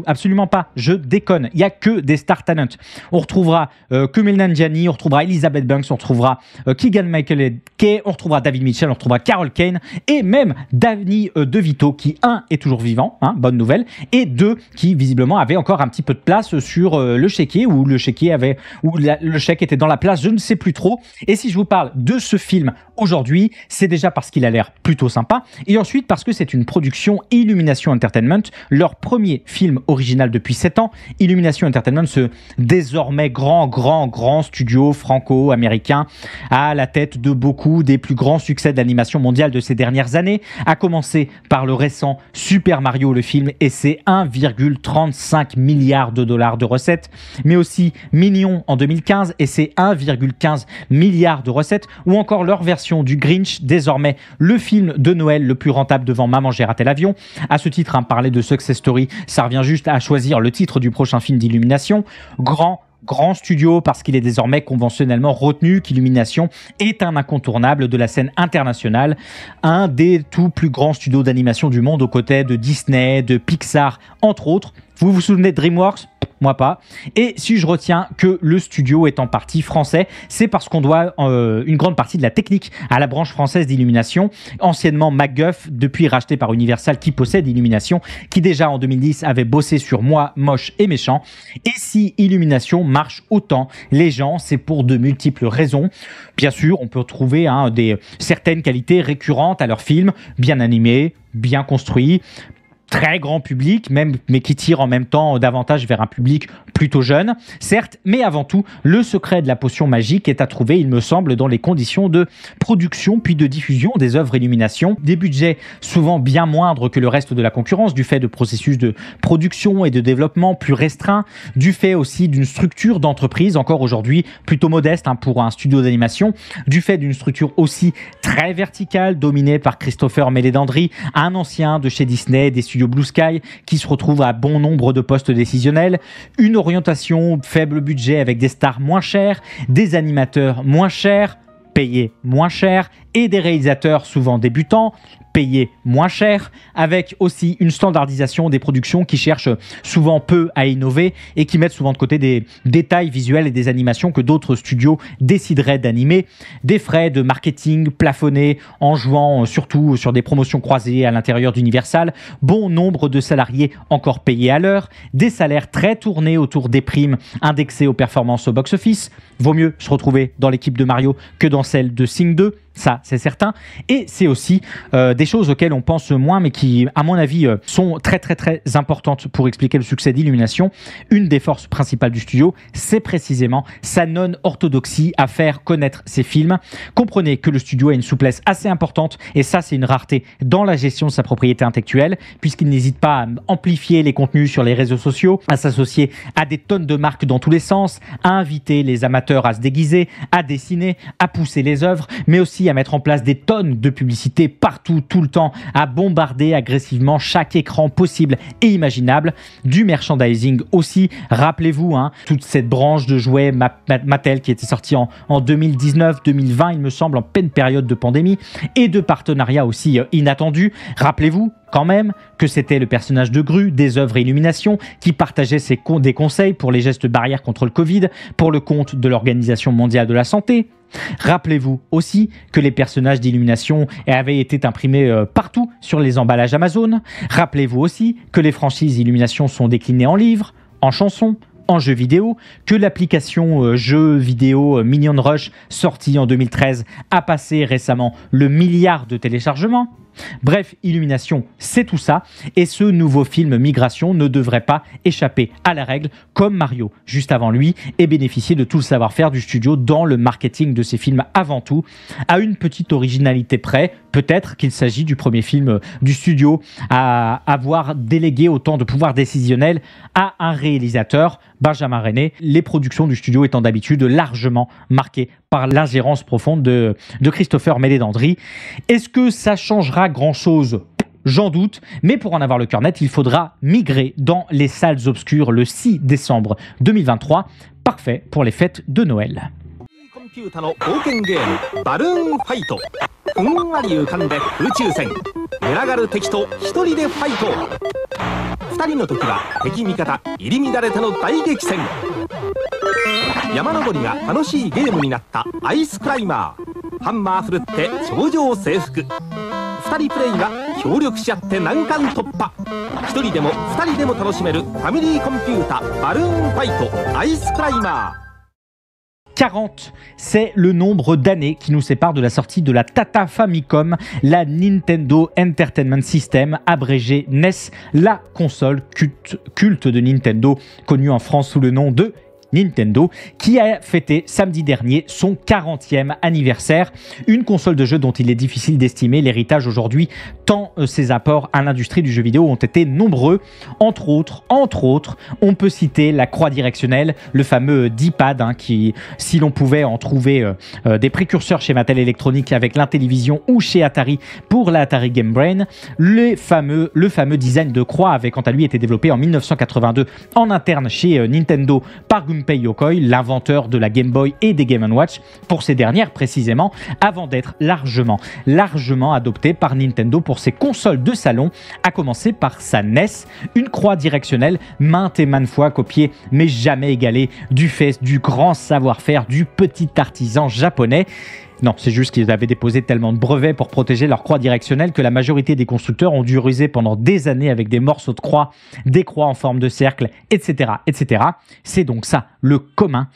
absolument pas, je déconne, il n'y a que des star talent. On retrouvera Kumail Nanjiani, on retrouvera Elizabeth Banks, on retrouvera Keegan-Michael Kay, on retrouvera David Mitchell, on retrouvera Carol Kane, et même Danny DeVito, qui, un, est toujours vivant, bonne nouvelle, et deux, qui visiblement avait encore un petit peu de place sur le chéquier, ou le chéquier avait, ou le chèque était dans la place, je ne sais plus trop. Et si je vous parle de ce film aujourd'hui, c'est déjà parce qu'il a l'air plutôt sympa, et ensuite parce que c'est une production Illumination Entertainment, leur premier film original depuis 7 ans, Illumination Entertainment, ce désormais grand studio franco-américain, à la tête de beaucoup des plus grands succès d'animation mondiale de ces dernières années, a commencé par le récent Super Mario, le film, et ses 1,35 milliard de dollars de recettes, mais aussi Minions en 2015 et ses 1,15 milliard de recettes, ou encore leur version du Grinch, désormais le film de Noël le plus rentable devant Maman j'ai raté l'avion. À ce titre, parler de success story, ça revient juste à choisir le titre du prochain film d'Illumination. Grand studio parce qu'il est désormais conventionnellement retenu qu'Illumination est un incontournable de la scène internationale, un des tout plus grands studios d'animation du monde aux côtés de Disney, de Pixar, entre autres. Vous vous souvenez de DreamWorks ? Moi pas. Et si je retiens que le studio est en partie français, c'est parce qu'on doit une grande partie de la technique à la branche française d'Illumination, anciennement MacGuff, depuis racheté par Universal, qui possède Illumination, qui déjà en 2010 avait bossé sur Moi, Moche et Méchant. Et si Illumination marche autant, les gens, c'est pour de multiples raisons. Bien sûr, on peut trouver certaines qualités récurrentes à leurs films, bien animés, bien construits, très grand public, mais qui tire en même temps davantage vers un public plutôt jeune, certes, mais avant tout, le secret de la potion magique est à trouver, il me semble, dans les conditions de production puis de diffusion des œuvres Illumination. Des budgets souvent bien moindres que le reste de la concurrence, du fait de processus de production et de développement plus restreints, du fait aussi d'une structure d'entreprise, encore aujourd'hui plutôt modeste pour un studio d'animation, du fait d'une structure aussi très verticale, dominée par Christopher Meledandri, un ancien de chez Disney, des studios Blue Sky, qui se retrouve à bon nombre de postes décisionnels, une orientation faible budget avec des stars moins chères, des animateurs moins chers, payés moins cher, et des réalisateurs souvent débutants, payés moins cher, avec aussi une standardisation des productions qui cherchent souvent peu à innover et qui mettent souvent de côté des détails visuels et des animations que d'autres studios décideraient d'animer, des frais de marketing plafonnés en jouant surtout sur des promotions croisées à l'intérieur d'Universal, bon nombre de salariés encore payés à l'heure, des salaires très tournés autour des primes indexées aux performances au box-office. Vaut mieux se retrouver dans l'équipe de Mario que dans celle de Sing 2, ça c'est certain, et c'est aussi des choses auxquelles on pense moins mais qui à mon avis sont très importantes pour expliquer le succès d'Illumination. Une des forces principales du studio, c'est précisément sa non-orthodoxie à faire connaître ses films. Comprenez que le studio a une souplesse assez importante, et ça c'est une rareté dans la gestion de sa propriété intellectuelle, puisqu'il n'hésite pas à amplifier les contenus sur les réseaux sociaux, à s'associer à des tonnes de marques dans tous les sens, à inviter les amateurs à se déguiser, à dessiner, à pousser les œuvres, mais aussi à mettre en place des tonnes de publicités partout, tout le temps, à bombarder agressivement chaque écran possible et imaginable, du merchandising aussi. Rappelez-vous, toute cette branche de jouets Mattel qui était sortie en 2019-2020, il me semble, en pleine période de pandémie, et de partenariats aussi inattendus. Rappelez-vous quand même que c'était le personnage de Gru des œuvres Illumination qui partageait des conseils pour les gestes barrières contre le Covid pour le compte de l'Organisation mondiale de la santé. Rappelez-vous aussi que les personnages d'Illumination avaient été imprimés partout sur les emballages Amazon. Rappelez-vous aussi que les franchises Illumination sont déclinées en livres, en chansons, en jeux vidéo, que l'application jeux vidéo Minion Rush, sortie en 2013, a passé récemment le milliard de téléchargements. Bref, Illumination, c'est tout ça, et ce nouveau film Migration ne devrait pas échapper à la règle, comme Mario, juste avant lui, et bénéficier de tout le savoir-faire du studio dans le marketing de ses films avant tout, à une petite originalité près. Peut-être qu'il s'agit du premier film du studio à avoir délégué autant de pouvoir décisionnel à un réalisateur, Benjamin René, les productions du studio étant d'habitude largement marquées par l'ingérence profonde de Christopher Meledandri. Est-ce que ça changera grand-chose ? J'en doute, mais pour en avoir le cœur net, il faudra migrer dans les salles obscures le 6 décembre 2023, parfait pour les fêtes de Noël. コンピュータの冒険ゲームバルーンファイト。ふんわり浮かんで空中戦。群がる敵と一人でファイト。二人の時は敵味方入り乱れての大激戦。山登りが楽しいゲームになったアイスクライマー。ハンマー振るって頂上征服。二人プレイは協力し合って難関突破。一人でも二人でも楽しめるファミリーコンピュータバルーンファイトアイスクライマー。40, c'est le nombre d'années qui nous sépare de la sortie de la Tata Famicom, la Nintendo Entertainment System, abrégée NES, la console culte de Nintendo, connue en France sous le nom de Nintendo, qui a fêté samedi dernier son 40e anniversaire. Une console de jeu dont il est difficile d'estimer l'héritage aujourd'hui, tant ses apports à l'industrie du jeu vidéo ont été nombreux. Entre autres, on peut citer la croix directionnelle, le fameux D-pad, qui, si l'on pouvait en trouver des précurseurs chez Mattel Electronics avec l'Intellivision ou chez Atari pour la Atari Game Brain, le fameux design de croix avait quant à lui été développé en 1982 en interne chez Nintendo par Gunpei Yokoi, l'inventeur de la Game Boy et des Game & Watch, pour ces dernières précisément, avant d'être largement adopté par Nintendo pour ses consoles de salon, à commencer par sa NES, une croix directionnelle maintes et maintes fois copiée mais jamais égalée du fait du grand savoir-faire du petit artisan japonais. Non, c'est juste qu'ils avaient déposé tellement de brevets pour protéger leur croix directionnelle que la majorité des constructeurs ont dû ruser pendant des années avec des morceaux de croix, des croix en forme de cercle, etc., etc. C'est donc ça, le commun.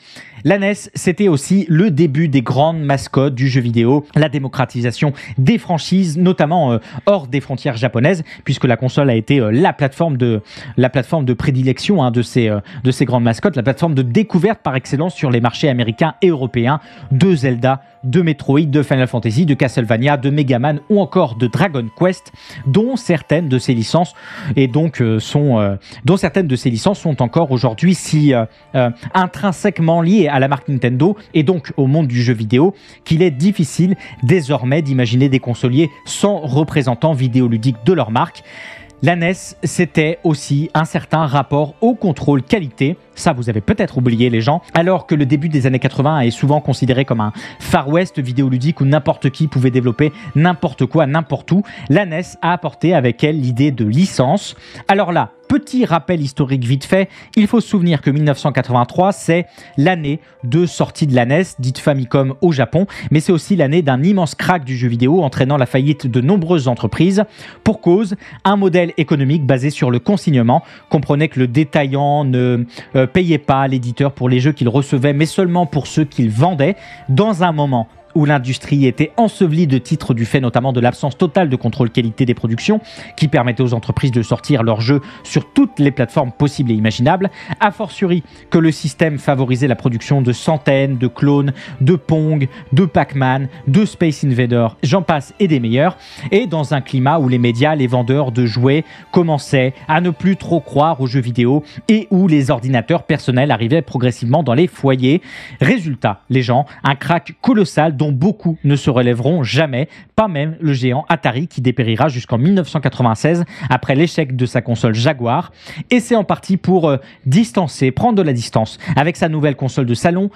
La NES, c'était aussi le début des grandes mascottes du jeu vidéo, la démocratisation des franchises, notamment hors des frontières japonaises, puisque la console a été la plateforme de prédilection de ces grandes mascottes, la plateforme de découverte par excellence sur les marchés américains et européens de Zelda, de Metroid, de Final Fantasy, de Castlevania, de Mega Man ou encore de Dragon Quest, dont certaines de ces licences sont encore aujourd'hui si intrinsèquement liées à la marque Nintendo et donc au monde du jeu vidéo qu'il est difficile désormais d'imaginer des consoliers sans représentants vidéoludiques de leur marque. La NES, c'était aussi un certain rapport au contrôle qualité. Ça, vous avez peut-être oublié, les gens. Alors que le début des années 80 est souvent considéré comme un Far West vidéoludique où n'importe qui pouvait développer n'importe quoi, n'importe où, la NES a apporté avec elle l'idée de licence. Alors là, petit rappel historique vite fait, il faut se souvenir que 1983, c'est l'année de sortie de la NES, dite Famicom au Japon, mais c'est aussi l'année d'un immense crack du jeu vidéo entraînant la faillite de nombreuses entreprises. Pour cause, un modèle économique basé sur le consignement comprenait que le détaillant ne payait pas l'éditeur pour les jeux qu'il recevait, mais seulement pour ceux qu'il vendait, dans un moment où l'industrie était ensevelie de titres du fait notamment de l'absence totale de contrôle qualité des productions qui permettait aux entreprises de sortir leurs jeux sur toutes les plateformes possibles et imaginables, a fortiori que le système favorisait la production de centaines de clones, de Pong, de Pac-Man, de Space Invader, j'en passe et des meilleurs, et dans un climat où les médias, les vendeurs de jouets commençaient à ne plus trop croire aux jeux vidéo et où les ordinateurs personnels arrivaient progressivement dans les foyers. Résultat, les gens, un crack colossal dont beaucoup ne se relèveront jamais, pas même le géant Atari qui dépérira jusqu'en 1996 après l'échec de sa console Jaguar. Et c'est en partie pour prendre de la distance avec sa nouvelle console de salon,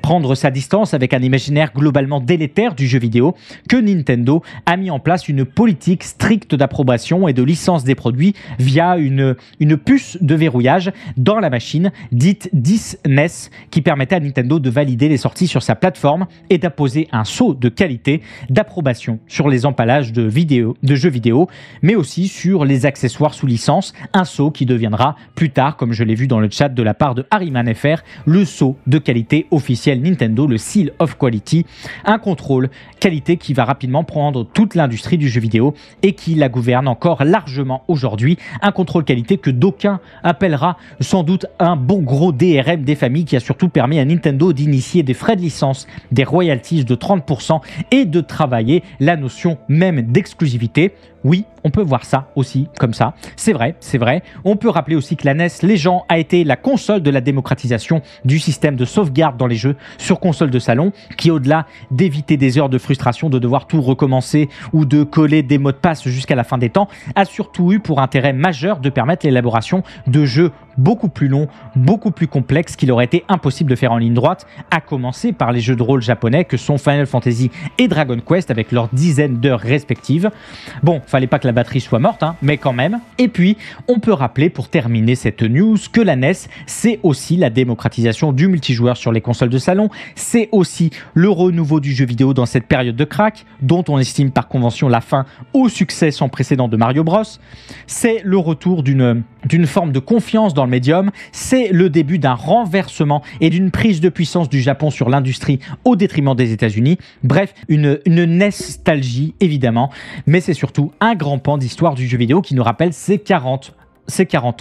prendre sa distance avec un imaginaire globalement délétère du jeu vidéo que Nintendo a mis en place une politique stricte d'approbation et de licence des produits via une puce de verrouillage dans la machine dite 10 NES qui permettait à Nintendo de valider les sorties sur sa plateforme et d'apposer un sceau de qualité d'approbation sur les emballages de jeux vidéo, mais aussi sur les accessoires sous licence, un sceau qui deviendra plus tard, comme je l'ai vu dans le chat de la part de Harryman FR, le sceau de qualité officiel Nintendo, le Seal of Quality, un contrôle qualité qui va rapidement prendre toute l'industrie du jeu vidéo et qui la gouverne encore largement aujourd'hui, un contrôle qualité que d'aucuns appellera sans doute un bon gros DRM des familles qui a surtout permis à Nintendo d'initier des frais de licence, des royalties de 30% et de travailler la notion même d'exclusivité. Oui, on peut voir ça aussi comme ça. C'est vrai. On peut rappeler aussi que la NES, les gens, a été la console de la démocratisation du système de sauvegarde dans les jeux sur console de salon, qui au-delà d'éviter des heures de frustration de devoir tout recommencer ou de coller des mots de passe jusqu'à la fin des temps, a surtout eu pour intérêt majeur de permettre l'élaboration de jeux beaucoup plus longs, beaucoup plus complexes qu'il aurait été impossible de faire en ligne droite, à commencer par les jeux de rôle japonais que sont Final Fantasy et Dragon Quest avec leurs dizaines d'heures respectives. Bon, fallait pas que la batterie soit morte, mais quand même. Et puis, on peut rappeler pour terminer cette news que la NES, c'est aussi la démocratisation du multijoueur sur les consoles de salon, c'est aussi le renouveau du jeu vidéo dans cette période de crack, dont on estime par convention la fin au succès sans précédent de Mario Bros. C'est le retour d'une d'une forme de confiance dans le médium, c'est le début d'un renversement et d'une prise de puissance du Japon sur l'industrie au détriment des États-Unis. Bref, une nostalgie évidemment, mais c'est surtout un grand pan d'histoire du jeu vidéo qui nous rappelle ces 40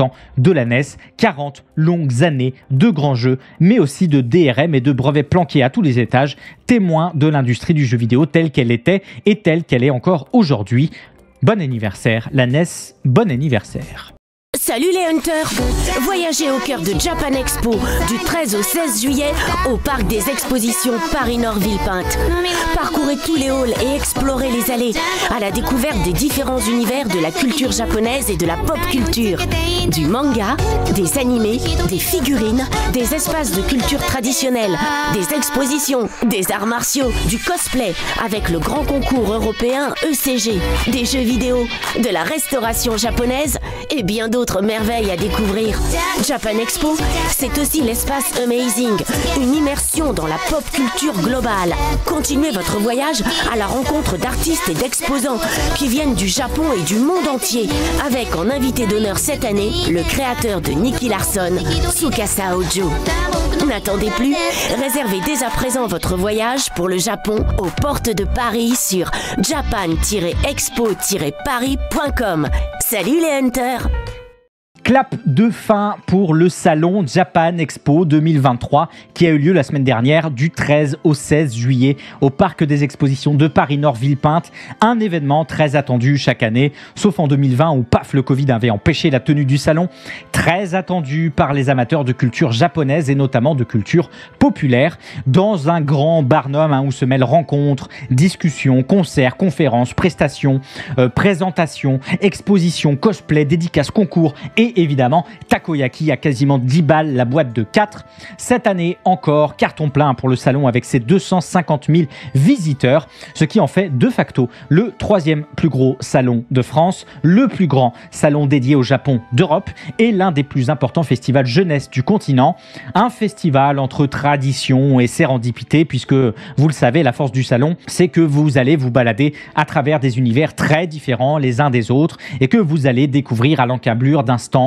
ans de la NES, 40 longues années de grands jeux, mais aussi de DRM et de brevets planqués à tous les étages, témoins de l'industrie du jeu vidéo telle qu'elle était et telle qu'elle est encore aujourd'hui. Bon anniversaire, la NES, bon anniversaire. Salut les hunters! Voyagez au cœur de Japan Expo du 13 au 16 juillet au parc des expositions Paris-Nord-Villepinte. Parcourez tous les halls et explorez les allées à la découverte des différents univers de la culture japonaise et de la pop culture. Du manga, des animés, des figurines, des espaces de culture traditionnelle, des expositions, des arts martiaux, du cosplay avec le grand concours européen ECG, des jeux vidéo, de la restauration japonaise et bien d'autres merveilles à découvrir. Japan Expo, c'est aussi l'espace Amazing, une immersion dans la pop culture globale. Continuez votre voyage à la rencontre d'artistes et d'exposants qui viennent du Japon et du monde entier, avec en invité d'honneur cette année le créateur de Nicky Larson, Tsukasa Ojo. N'attendez plus, réservez dès à présent votre voyage pour le Japon aux portes de Paris sur japan-expo-paris.com. Salut les hunters! Clap de fin pour le salon Japan Expo 2023 qui a eu lieu la semaine dernière du 13 au 16 juillet au parc des expositions de Paris-Nord-Villepinte. Un événement très attendu chaque année, sauf en 2020 où paf, le Covid avait empêché la tenue du salon. Très attendu par les amateurs de culture japonaise et notamment de culture populaire. Dans un grand barnum où se mêlent rencontres, discussions, concerts, conférences, prestations, présentations, expositions, cosplay, dédicaces, concours et évidemment takoyaki à quasiment 10 balles la boîte de 4. Cette année encore, carton plein pour le salon avec ses 250 000 visiteurs, ce qui en fait de facto le 3e plus gros salon de France, le plus grand salon dédié au Japon d'Europe et l'un des plus importants festivals jeunesse du continent. Un festival entre tradition et sérendipité puisque, vous le savez, la force du salon, c'est que vous allez vous balader à travers des univers très différents les uns des autres et que vous allez découvrir à l'encablure d'un stand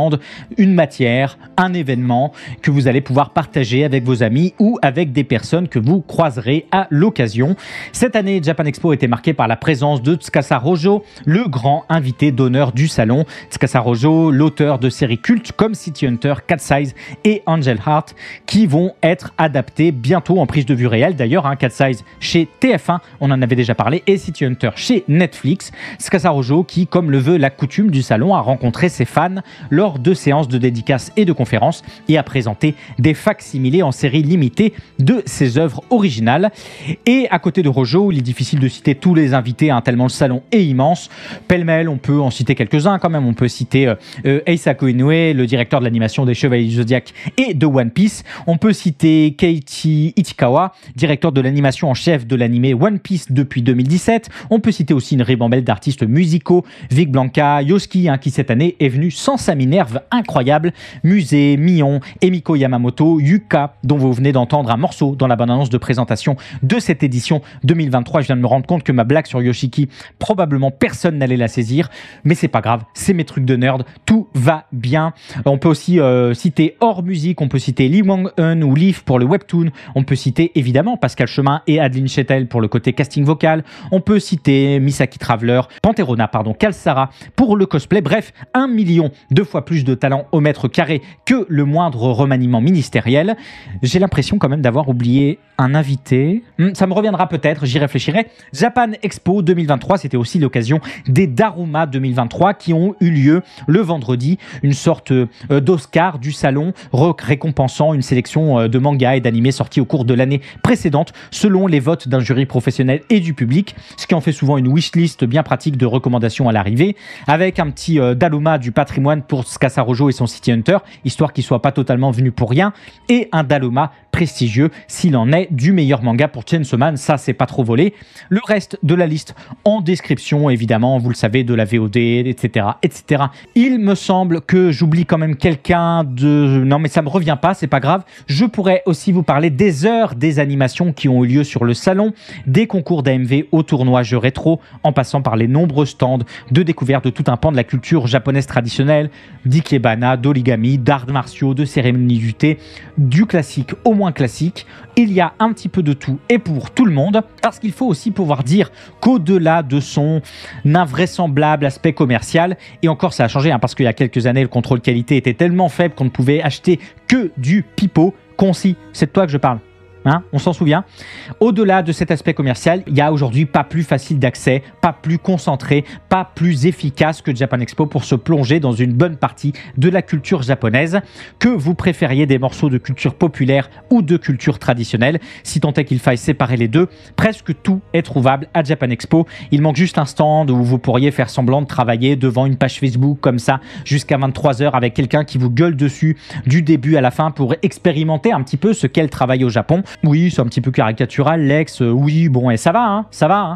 une matière, un événement que vous allez pouvoir partager avec vos amis ou avec des personnes que vous croiserez à l'occasion. Cette année, Japan Expo était marquée par la présence de Tsukasa Rojo, le grand invité d'honneur du salon. Tsukasa Rojo, l'auteur de séries cultes comme City Hunter, Cat Size et Angel Heart, qui vont être adaptés bientôt en prise de vue réelle. D'ailleurs, Cat Size chez TF1, on en avait déjà parlé, et City Hunter chez Netflix. Tsukasa Rojo qui, comme le veut la coutume du salon, a rencontré ses fans lors de séances de dédicaces et de conférences et a présenté des facsimilés en série limitée de ses œuvres originales. Et à côté de Rojo, il est difficile de citer tous les invités, tellement le salon est immense. Pêle-mêle, on peut en citer quelques-uns quand même. On peut citer Eisako Inoue, le directeur de l'animation des Chevaliers du Zodiac et de One Piece. On peut citer Keiichi Ichikawa, directeur de l'animation en chef de l'animé One Piece depuis 2017. On peut citer aussi une ribambelle d'artistes musicaux, Vic Blanca, Yoski, qui cette année est venu sans sa minerve incroyable, Musée, Mion, Emiko Yamamoto, Yuka, dont vous venez d'entendre un morceau dans la bande-annonce de présentation de cette édition 2023. Je viens de me rendre compte que ma blague sur Yoshiki, probablement personne n'allait la saisir, mais c'est pas grave, c'est mes trucs de nerd, tout va bien. On peut aussi citer hors musique, on peut citer Lee Wong-eun ou Leaf pour le webtoon, on peut citer évidemment Pascal Chemin et Adeline Chetel pour le côté casting vocal, on peut citer Misaki Traveler, Kalsara pour le cosplay, bref, 1 million de fois plus de talent au mètre carré que le moindre remaniement ministériel. J'ai l'impression quand même d'avoir oublié un invité. Ça me reviendra peut-être, j'y réfléchirai. Japan Expo 2023, c'était aussi l'occasion des Daruma 2023 qui ont eu lieu le vendredi, une sorte d'Oscar du salon récompensant une sélection de mangas et d'animés sortis au cours de l'année précédente selon les votes d'un jury professionnel et du public, ce qui en fait souvent une wishlist bien pratique de recommandations à l'arrivée, avec un petit Daruma du patrimoine pour Tsukasa Rojo et son City Hunter, histoire qu'il ne soit pas totalement venu pour rien, et un Daloma prestigieux s'il en est du meilleur manga pour Chainsaw Man, ça c'est pas trop volé. Le reste de la liste en description, évidemment, vous le savez, de la VOD, etc., etc. Il me semble que j'oublie quand même quelqu'un de... Non mais ça me revient pas, c'est pas grave. Je pourrais aussi vous parler des heures des animations qui ont eu lieu sur le salon, des concours d'AMV au tournoi jeux rétro, en passant par les nombreux stands de découverte de tout un pan de la culture japonaise traditionnelle, d'ikebana, d'origami, d'arts martiaux, de cérémonies du thé, du classique au moins classique. Il y a un petit peu de tout et pour tout le monde, parce qu'il faut aussi pouvoir dire qu'au-delà de son invraisemblable aspect commercial, et encore ça a changé, parce qu'il y a quelques années le contrôle qualité était tellement faible qu'on ne pouvait acheter que du pipeau. Concis, c'est de toi que je parle. On s'en souvient. Au-delà de cet aspect commercial, il n'y a aujourd'hui pas plus facile d'accès, pas plus concentré, pas plus efficace que Japan Expo pour se plonger dans une bonne partie de la culture japonaise. Que vous préfériez des morceaux de culture populaire ou de culture traditionnelle, si tant est qu'il faille séparer les deux, presque tout est trouvable à Japan Expo. Il manque juste un stand où vous pourriez faire semblant de travailler devant une page Facebook comme ça jusqu'à 23h avec quelqu'un qui vous gueule dessus du début à la fin pour expérimenter un petit peu ce qu'est le travail au Japon. Oui, c'est un petit peu caricatural, Lex, oui, bon, et ça va,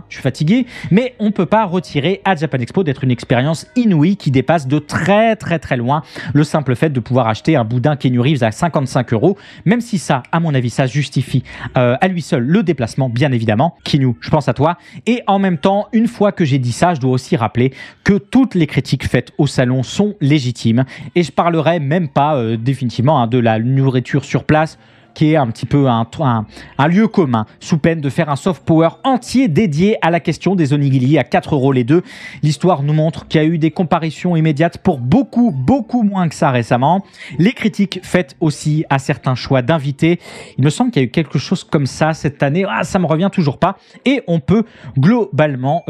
je suis fatigué, mais on peut pas retirer à Japan Expo d'être une expérience inouïe qui dépasse de très très très loin le simple fait de pouvoir acheter un boudin Keanu Reeves à 55 €, même si ça, à mon avis, ça justifie à lui seul le déplacement, bien évidemment. Keanu, je pense à toi. Et en même temps, une fois que j'ai dit ça, je dois aussi rappeler que toutes les critiques faites au salon sont légitimes, et je parlerai même pas définitivement de la nourriture sur place, qui est un petit peu un lieu commun, sous peine de faire un soft power entier dédié à la question des onigiri à 4 € les deux. L'histoire nous montre qu'il y a eu des comparaisons immédiates pour beaucoup moins que ça récemment. Les critiques faites aussi à certains choix d'invités. Il me semble qu'il y a eu quelque chose comme ça cette année. Ça me revient toujours pas. Et on peut globalement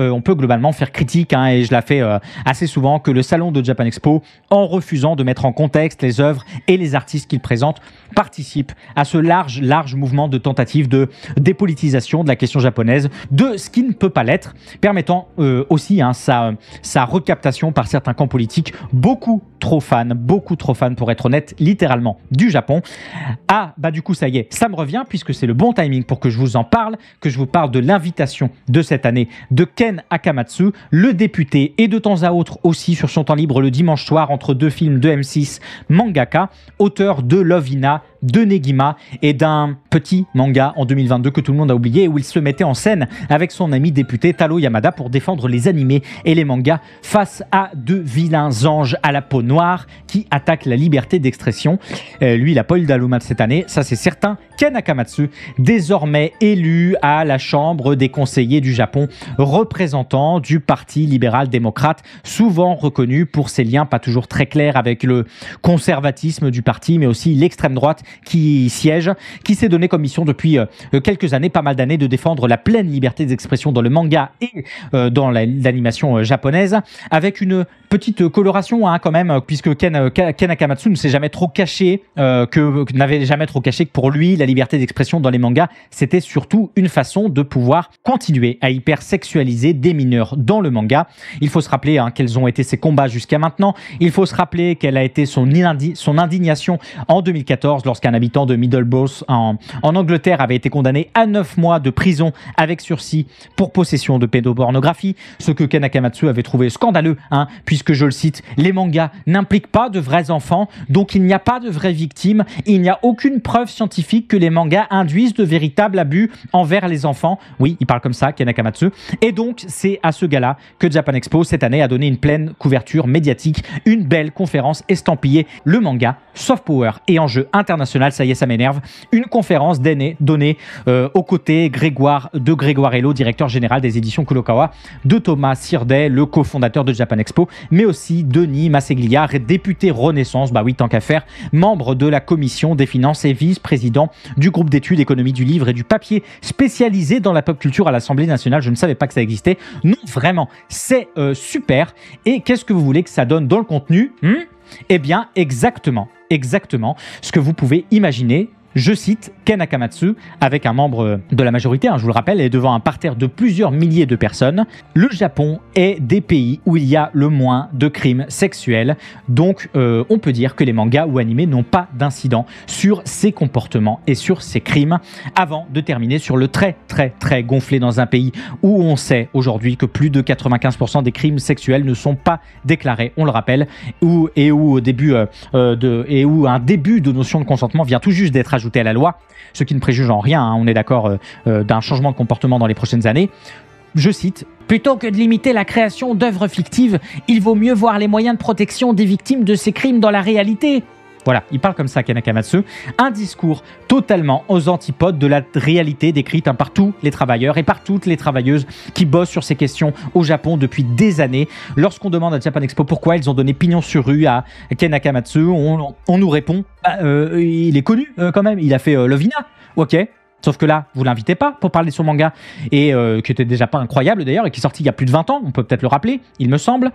faire critique, et je la fais assez souvent, que le salon de Japan Expo, en refusant de mettre en contexte les œuvres et les artistes qu'il présente, participe à ce large mouvement de tentative de dépolitisation de la question japonaise, de ce qui ne peut pas l'être, permettant aussi sa recaptation par certains camps politiques beaucoup trop fans pour être honnête, littéralement, du Japon. Du coup ça y est, ça me revient puisque c'est le bon timing pour que je vous en parle, que je vous parle de l'invitation de cette année de Ken Akamatsu, le député, et de temps à autre aussi sur son temps libre le dimanche soir entre deux films de M6, mangaka, auteur de Love Hina, de Negima et d'un petit manga en 2022 que tout le monde a oublié, où il se mettait en scène avec son ami député Taro Yamada pour défendre les animés et les mangas face à deux vilains anges à la peau noire qui attaquent la liberté d'expression. Lui, il n'a pas eu le Daluma de cette année, ça c'est certain. Ken Akamatsu, désormais élu à la Chambre des conseillers du Japon, représentant du Parti libéral-démocrate, souvent reconnu pour ses liens pas toujours très clairs avec le conservatisme du parti, mais aussi l'extrême droite qui siège, qui s'est donné comme mission depuis quelques années, pas mal d'années, de défendre la pleine liberté d'expression dans le manga et dans l'animation japonaise, avec une petite coloration quand même, puisque Ken Akamatsu ne s'est jamais trop caché, n'avait jamais trop caché que pour lui, la liberté d'expression dans les mangas, c'était surtout une façon de pouvoir continuer à hypersexualiser des mineurs dans le manga. Il faut se rappeler quels ont été ses combats jusqu'à maintenant. Il faut se rappeler quelle a été son indignation en 2014 lorsqu'un habitant de Middleborough en Angleterre avait été condamné à 9 mois de prison avec sursis pour possession de pédopornographie, ce que Ken Akamatsu avait trouvé scandaleux, puisque, je le cite, les mangas n'impliquent pas de vrais enfants, donc il n'y a pas de vraies victimes, il n'y a aucune preuve scientifique que les mangas induisent de véritables abus envers les enfants. Oui, il parle comme ça, Ken Akamatsu. Et donc, c'est à ce gala que Japan Expo, cette année, a donné une pleine couverture médiatique, une belle conférence estampillée, le manga, soft power et enjeu international, ça y est, ça m'énerve. Une conférence donnée aux côtés de Grégoire Hello, directeur général des éditions Kurokawa, de Thomas Sirday, le cofondateur de Japan Expo, mais aussi Denis Masségliard, député Renaissance, oui, tant qu'à faire, membre de la commission des finances et vice-président du groupe d'études économie du livre et du papier spécialisé dans la pop culture à l'Assemblée nationale. Je ne savais pas que ça existait. Non, vraiment, c'est super. Et qu'est-ce que vous voulez que ça donne dans le contenu ? Eh bien, exactement ce que vous pouvez imaginer Je cite Ken Akamatsu, avec un membre de la majorité, je vous le rappelle, est devant un parterre de plusieurs milliers de personnes. Le Japon est des pays où il y a le moins de crimes sexuels, donc on peut dire que les mangas ou animés n'ont pas d'incident sur ces comportements et sur ces crimes, avant de terminer sur le très gonflé dans un pays où on sait aujourd'hui que plus de 95% des crimes sexuels ne sont pas déclarés, on le rappelle, où un début de notion de consentement vient tout juste d'être ajouté à la loi, ce qui ne préjuge en rien, on est d'accord, d'un changement de comportement dans les prochaines années. Je cite « Plutôt que de limiter la création d'œuvres fictives, il vaut mieux voir les moyens de protection des victimes de ces crimes dans la réalité. » Voilà, il parle comme ça, Ken Akamatsu. Un discours totalement aux antipodes de la réalité décrite par tous les travailleurs et par toutes les travailleuses qui bossent sur ces questions au Japon depuis des années. Lorsqu'on demande à Japan Expo pourquoi ils ont donné pignon sur rue à Ken Akamatsu, on nous répond il est connu quand même, il a fait Lovina, ok. Sauf que là, vous l'invitez pas pour parler de son manga, et qui était déjà pas incroyable d'ailleurs, et qui est sorti il y a plus de 20 ans, on peut peut-être le rappeler, il me semble.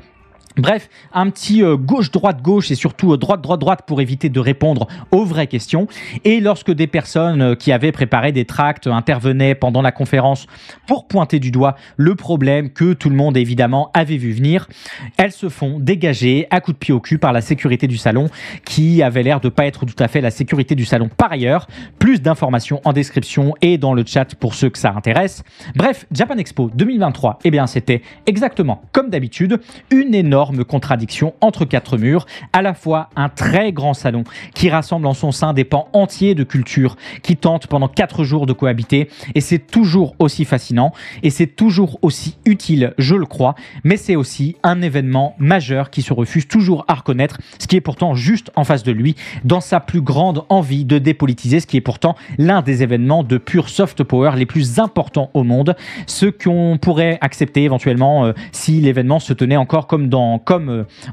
Bref, un petit gauche-droite-gauche et surtout droite-droite-droite pour éviter de répondre aux vraies questions. Et lorsque des personnes qui avaient préparé des tracts intervenaient pendant la conférence pour pointer du doigt le problème que tout le monde évidemment avait vu venir, elles se font dégager à coups de pied au cul par la sécurité du salon, qui avait l'air de pas être tout à fait la sécurité du salon par ailleurs. Plus d'informations en description et dans le chat pour ceux que ça intéresse. Bref, Japan Expo 2023, eh bien c'était exactement comme d'habitude une énorme contradiction entre quatre murs, à la fois un très grand salon qui rassemble en son sein des pans entiers de culture qui tentent pendant 4 jours de cohabiter, et c'est toujours aussi fascinant et c'est toujours aussi utile, je le crois, mais c'est aussi un événement majeur qui se refuse toujours à reconnaître ce qui est pourtant juste en face de lui dans sa plus grande envie de dépolitiser ce qui est pourtant l'un des événements de pure soft power les plus importants au monde, ce qu'on pourrait accepter éventuellement si l'événement se tenait encore comme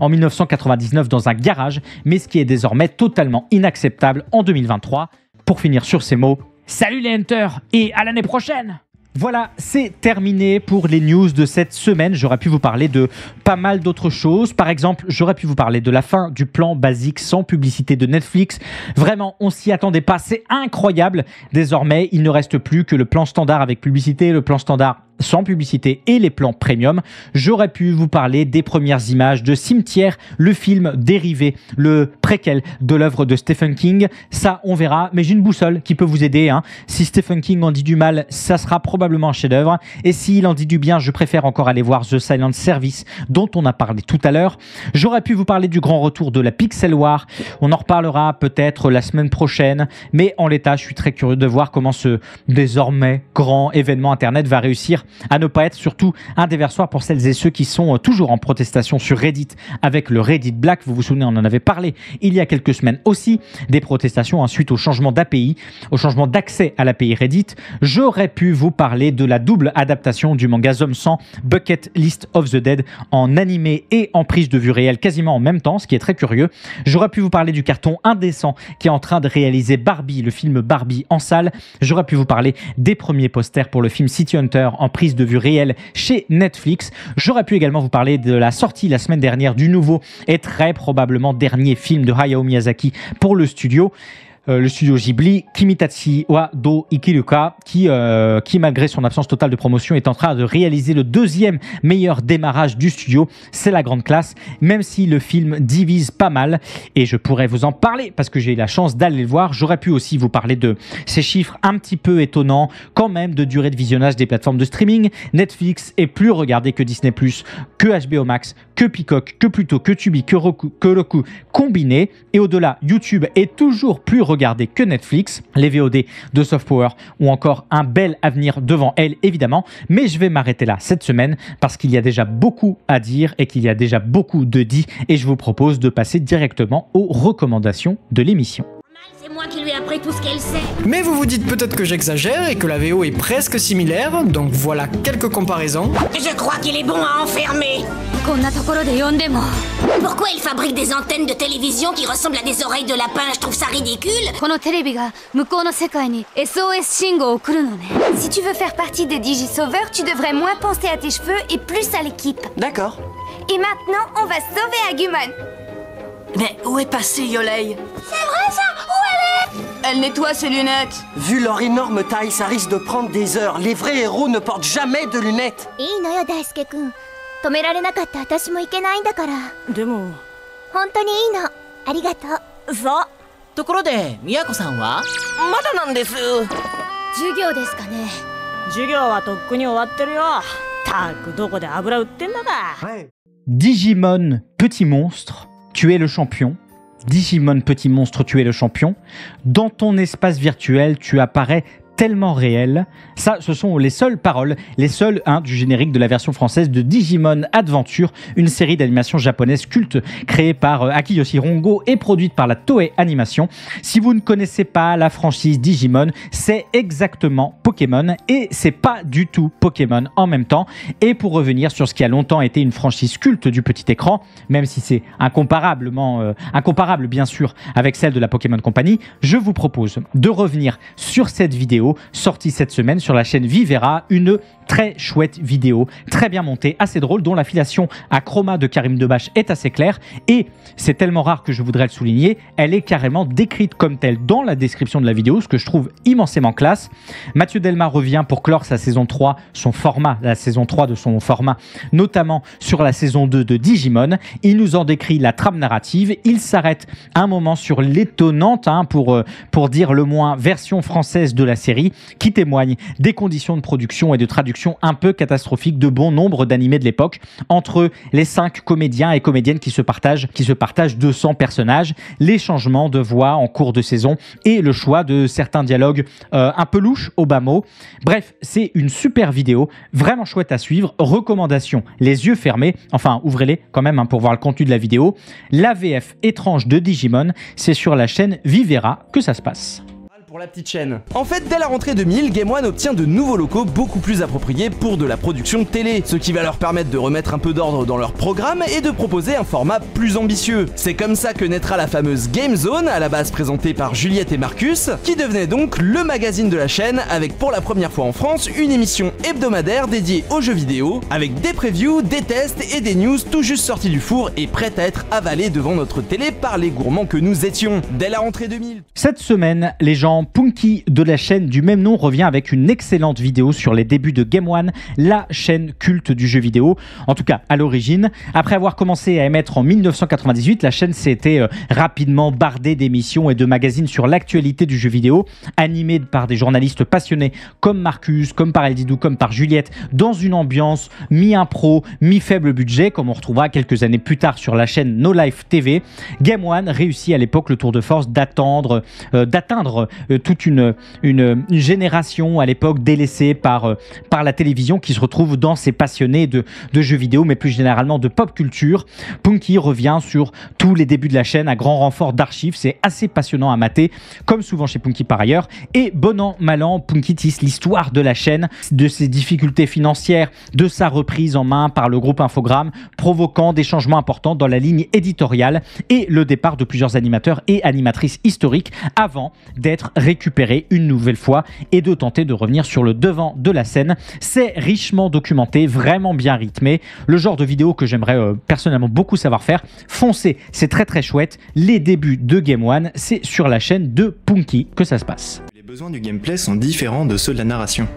en 1999 dans un garage, mais ce qui est désormais totalement inacceptable en 2023. Pour finir sur ces mots, salut les hunters et à l'année prochaine! Voilà, c'est terminé pour les news de cette semaine. J'aurais pu vous parler de pas mal d'autres choses. Par exemple, j'aurais pu vous parler de la fin du plan basique sans publicité de Netflix. Vraiment, on s'y attendait pas. C'est incroyable. Désormais, il ne reste plus que le plan standard avec publicité, le plan standard sans publicité et les plans premium. J'aurais pu vous parler des premières images de Cimetière, le film dérivé, le préquel de l'œuvre de Stephen King. Ça, on verra, mais j'ai une boussole qui peut vous aider. Si Stephen King en dit du mal, ça sera probablement un chef-d'œuvre. Et s'il en dit du bien, je préfère encore aller voir The Silent Service, dont on a parlé tout à l'heure. J'aurais pu vous parler du grand retour de la Pixel War. On en reparlera peut-être la semaine prochaine, mais en l'état, je suis très curieux de voir comment ce désormais grand événement Internet va réussir à ne pas être surtout un déversoir pour celles et ceux qui sont toujours en protestation sur Reddit avec le Reddit Black. Vous vous souvenez, on en avait parlé il y a quelques semaines aussi, des protestations suite au changement d'API, au changement d'accès à l'API Reddit. J'aurais pu vous parler de la double adaptation du manga Zom 100 Bucket List of the Dead en animé et en prise de vue réelle quasiment en même temps, ce qui est très curieux. J'aurais pu vous parler du carton indécent qui est en train de réaliser Barbie, le film Barbie en salle. J'aurais pu vous parler des premiers posters pour le film City Hunter en prise de vue réelle chez Netflix. J'aurais pu également vous parler de la sortie la semaine dernière du nouveau et très probablement dernier film de Hayao Miyazaki pour le studio Ghibli, Kimitachi wa do Ikiruka, qui malgré son absence totale de promotion est en train de réaliser le deuxième meilleur démarrage du studio. C'est la grande classe, même si le film divise pas mal, et je pourrais vous en parler parce que j'ai eu la chance d'aller le voir. J'aurais pu aussi vous parler de ces chiffres un petit peu étonnants quand même de durée de visionnage des plateformes de streaming. Netflix est plus regardé que Disney+, que HBO Max, que Peacock, que Pluto, que Tubi, que Roku combiné, et au-delà, YouTube est toujours plus regardé que Netflix. Les VOD de Soft Power ont encore un bel avenir devant elles, évidemment, mais je vais m'arrêter là cette semaine parce qu'il y a déjà beaucoup à dire et qu'il y a déjà beaucoup de dit, et je vous propose de passer directement aux recommandations de l'émission. C'est moi qui lui ai appris tout ce qu'elle sait. Mais vous vous dites peut-être que j'exagère et que la VO est presque similaire, donc voilà quelques comparaisons. Je crois qu'il est bon à enfermer. Pourquoi il fabrique des antennes de télévision qui ressemblent à des oreilles de lapin? Je trouve ça ridicule. Si tu veux faire partie des Digisauveurs, tu devrais moins penser à tes cheveux et plus à l'équipe. D'accord. Et maintenant, on va sauver Agumon. Mais où est passé Yolei? C'est vrai ça? Où elle est? elle nettoie ses lunettes. Vu leur énorme taille, ça risque de prendre des heures. Les vrais héros ne portent jamais de lunettes. Digimon Petit Monstre, tu es le champion. Digimon Petit Monstre, tu es le champion. Dans ton espace virtuel, tu apparais tellement réel. Ça, ce sont les seules paroles, les seules du générique de la version française de Digimon Adventure, une série d'animation japonaise culte créée par Akiyoshi Hongo et produite par la Toei Animation. Si vous ne connaissez pas la franchise Digimon, c'est exactement Pokémon et c'est pas du tout Pokémon en même temps. Et pour revenir sur ce qui a longtemps été une franchise culte du petit écran, même si c'est incomparable bien sûr avec celle de la Pokémon Company, je vous propose de revenir sur cette vidéo sortie cette semaine sur la chaîne Vivera, une très chouette vidéo, très bien montée, assez drôle, dont l'affiliation à Chroma de Karim Debache est assez claire et c'est tellement rare que je voudrais le souligner, elle est carrément décrite comme telle dans la description de la vidéo, ce que je trouve immensément classe. Mathieu Delma revient pour clore sa saison 3, la saison 3 de son format, notamment sur la saison 2 de Digimon. Il nous en décrit la trame narrative, il s'arrête un moment sur l'étonnante, pour dire le moins, version française de la série, qui témoigne des conditions de production et de traduction un peu catastrophiques de bon nombre d'animés de l'époque, entre les 5 comédiens et comédiennes qui se partagent 200 personnages, les changements de voix en cours de saison et le choix de certains dialogues un peu louches au bas mot. Bref, c'est une super vidéo, vraiment chouette à suivre, recommandation les yeux fermés, enfin ouvrez-les quand même pour voir le contenu de la vidéo. La VF étrange de Digimon, c'est sur la chaîne Vivera que ça se passe. Pour la petite chaîne. En fait, dès la rentrée 2000, Game One obtient de nouveaux locaux beaucoup plus appropriés pour de la production télé, ce qui va leur permettre de remettre un peu d'ordre dans leur programme et de proposer un format plus ambitieux. C'est comme ça que naîtra la fameuse Game Zone, à la base présentée par Juliette et Marcus, qui devenait donc le magazine de la chaîne, avec pour la première fois en France une émission hebdomadaire dédiée aux jeux vidéo, avec des previews, des tests et des news tout juste sortis du four et prêtes à être avalées devant notre télé par les gourmands que nous étions. Dès la rentrée 2000. Cette semaine, les gens Punky de la chaîne du même nom revient avec une excellente vidéo sur les débuts de Game One, la chaîne culte du jeu vidéo, en tout cas à l'origine. Après avoir commencé à émettre en 1998, la chaîne s'était rapidement bardée d'émissions et de magazines sur l'actualité du jeu vidéo, animés par des journalistes passionnés comme Marcus, comme par Eldidou, comme par Juliette, dans une ambiance mi-impro, mi-faible budget, comme on retrouvera quelques années plus tard sur la chaîne No Life TV. Game One réussit à l'époque le tour de force d'atteindre toute une génération à l'époque délaissée par la télévision qui se retrouve dans ces passionnés de jeux vidéo, mais plus généralement de pop culture. Punky revient sur tous les débuts de la chaîne à grand renfort d'archives. C'est assez passionnant à mater, comme souvent chez Punky par ailleurs. Et bon an, mal an, Punky tisse l'histoire de la chaîne, de ses difficultés financières, de sa reprise en main par le groupe Infogrames, provoquant des changements importants dans la ligne éditoriale et le départ de plusieurs animateurs et animatrices historiques avant d'être récupérer une nouvelle fois et de tenter de revenir sur le devant de la scène. C'est richement documenté, vraiment bien rythmé, le genre de vidéo que j'aimerais personnellement beaucoup savoir faire. Foncez, c'est très très chouette. Les débuts de Game One, c'est sur la chaîne de Punky que ça se passe. Les besoins du gameplay sont différents de ceux de la narration.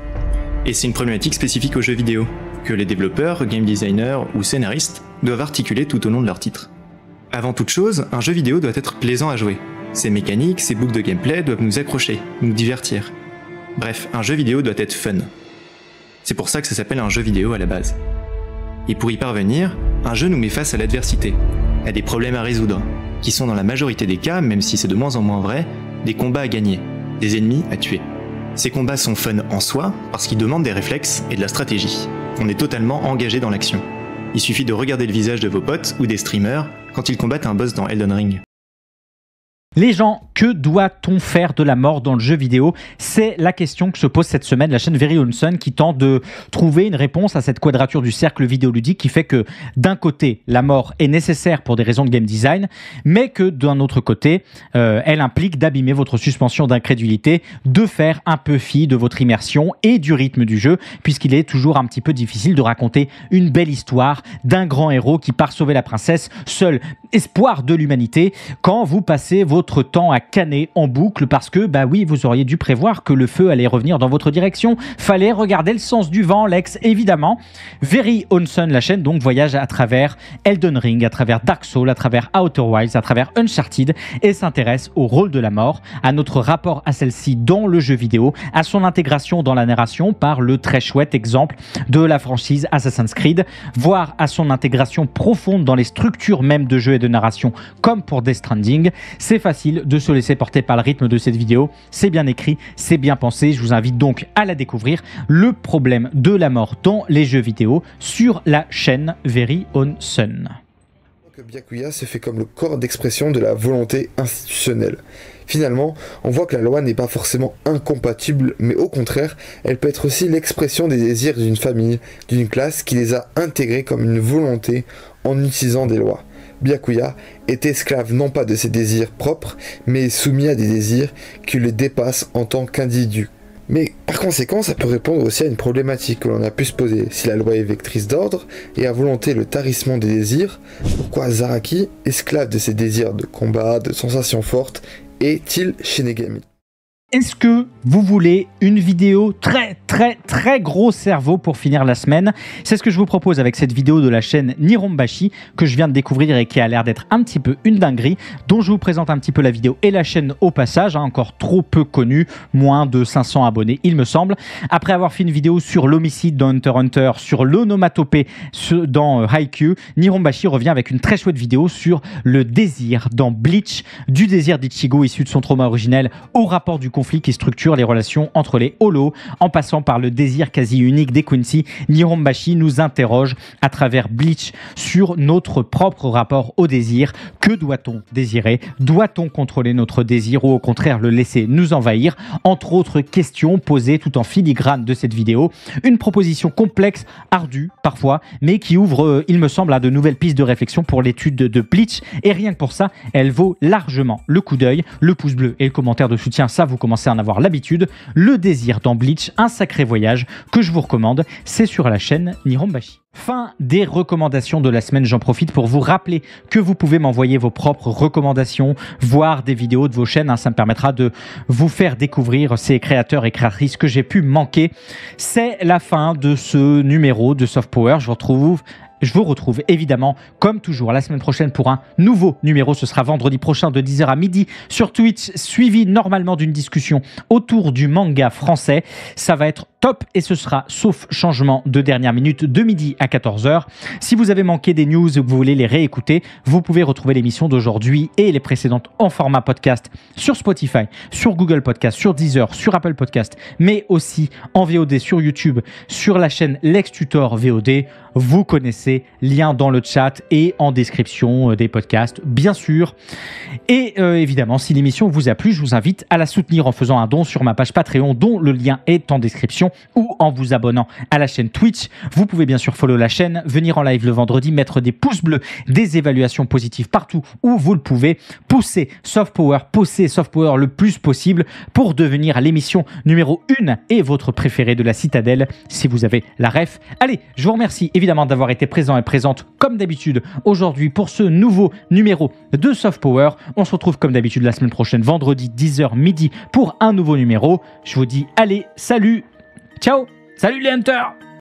Et c'est une problématique spécifique aux jeux vidéo, que les développeurs, game designers ou scénaristes doivent articuler tout au long de leur titre. Avant toute chose, un jeu vidéo doit être plaisant à jouer. Ses mécaniques, ses boucles de gameplay doivent nous accrocher, nous divertir. Bref, un jeu vidéo doit être fun. C'est pour ça que ça s'appelle un jeu vidéo à la base. Et pour y parvenir, un jeu nous met face à l'adversité, à des problèmes à résoudre, qui sont dans la majorité des cas, même si c'est de moins en moins vrai, des combats à gagner, des ennemis à tuer. Ces combats sont fun en soi, parce qu'ils demandent des réflexes et de la stratégie. On est totalement engagé dans l'action. Il suffit de regarder le visage de vos potes ou des streamers quand ils combattent un boss dans Elden Ring. Les gens, que doit-on faire de la mort dans le jeu vidéo? C'est la question que se pose cette semaine la chaîne Very Olsen qui tente de trouver une réponse à cette quadrature du cercle vidéoludique qui fait que d'un côté, la mort est nécessaire pour des raisons de game design, mais que d'un autre côté, elle implique d'abîmer votre suspension d'incrédulité, de faire un peu fi de votre immersion et du rythme du jeu, puisqu'il est toujours un petit peu difficile de raconter une belle histoire d'un grand héros qui part sauver la princesse, seul espoir de l'humanité, quand vous passez votre votre temps à canner en boucle parce que, bah oui, vous auriez dû prévoir que le feu allait revenir dans votre direction. Fallait regarder le sens du vent, Lex, évidemment. Very Own Sun, la chaîne, donc, voyage à travers Elden Ring, à travers Dark Souls, à travers Outer Wilds, à travers Uncharted et s'intéresse au rôle de la mort, à notre rapport à celle-ci dans le jeu vidéo, à son intégration dans la narration par le très chouette exemple de la franchise Assassin's Creed, voire à son intégration profonde dans les structures même de jeu et de narration comme pour Death Stranding. C'est facile de se laisser porter par le rythme de cette vidéo, c'est bien écrit, c'est bien pensé, je vous invite donc à la découvrir, le problème de la mort dans les jeux vidéo sur la chaîne Very Own Sun. Byakuya se fait comme le corps d'expression de la volonté institutionnelle. Finalement, on voit que la loi n'est pas forcément incompatible, mais au contraire, elle peut être aussi l'expression des désirs d'une famille, d'une classe qui les a intégrés comme une volonté en utilisant des lois. Byakuya est esclave non pas de ses désirs propres, mais soumis à des désirs qui le dépassent en tant qu'individu. Mais par conséquent, ça peut répondre aussi à une problématique que l'on a pu se poser. Si la loi est vectrice d'ordre et à volonté le tarissement des désirs, pourquoi Zaraki, esclave de ses désirs de combat, de sensations fortes, est-il Shinigami ? Est-ce que vous voulez une vidéo très gros cerveau pour finir la semaine? C'est ce que je vous propose avec cette vidéo de la chaîne Nirombashi que je viens de découvrir et qui a l'air d'être un petit peu une dinguerie, dont je vous présente un petit peu la vidéo et la chaîne au passage, encore trop peu connue, moins de 500 abonnés il me semble. Après avoir fait une vidéo sur l'homicide dans Hunter x Hunter, sur l'onomatopée dans Haikyuu, Nirombashi revient avec une très chouette vidéo sur le désir dans Bleach, du désir d'Ichigo issu de son trauma originel au rapport du conflit qui structure les relations entre les holos, en passant par le désir quasi unique des Quincy. Nirombashi nous interroge à travers Bleach sur notre propre rapport au désir. Que doit-on désirer? Doit-on contrôler notre désir ou au contraire le laisser nous envahir? Entre autres questions posées tout en filigrane de cette vidéo. Une proposition complexe, ardue parfois, mais qui ouvre, il me semble, à de nouvelles pistes de réflexion pour l'étude de Bleach. Et rien que pour ça, elle vaut largement le coup d'œil, le pouce bleu et le commentaire de soutien. Ça, vous commencez à en avoir l'habitude. Le désir dans Bleach, un sacré voyage que je vous recommande, c'est sur la chaîne Nirombashi. Fin des recommandations de la semaine, j'en profite pour vous rappeler que vous pouvez m'envoyer vos propres recommandations, voir des vidéos de vos chaînes, ça me permettra de vous faire découvrir ces créateurs et créatrices que j'ai pu manquer. C'est la fin de ce numéro de Soft Power, je vous retrouve évidemment, comme toujours, la semaine prochaine pour un nouveau numéro. Ce sera vendredi prochain de 10h à midi sur Twitch, suivi normalement d'une discussion autour du manga français. Ça va être top et ce sera, sauf changement de dernière minute, de midi à 14h. Si vous avez manqué des news ou que vous voulez les réécouter, vous pouvez retrouver l'émission d'aujourd'hui et les précédentes en format podcast sur Spotify, sur Google Podcast, sur Deezer, sur Apple Podcast, mais aussi en VOD sur YouTube, sur la chaîne Lex Tutor VOD. Vous connaissez, lien dans le chat et en description des podcasts, bien sûr. Et évidemment, si l'émission vous a plu, je vous invite à la soutenir en faisant un don sur ma page Patreon, dont le lien est en description, ou en vous abonnant à la chaîne Twitch. Vous pouvez bien sûr follow la chaîne, venir en live le vendredi, mettre des pouces bleus, des évaluations positives partout où vous le pouvez. Poussez Soft Power le plus possible pour devenir l'émission numéro 1 et votre préférée de la Citadelle, si vous avez la ref. Allez, je vous remercie évidemment d'avoir été présent et présente comme d'habitude aujourd'hui pour ce nouveau numéro de Soft Power. On se retrouve comme d'habitude la semaine prochaine, vendredi 10h midi pour un nouveau numéro. Je vous dis allez, salut, ciao, salut les hunters!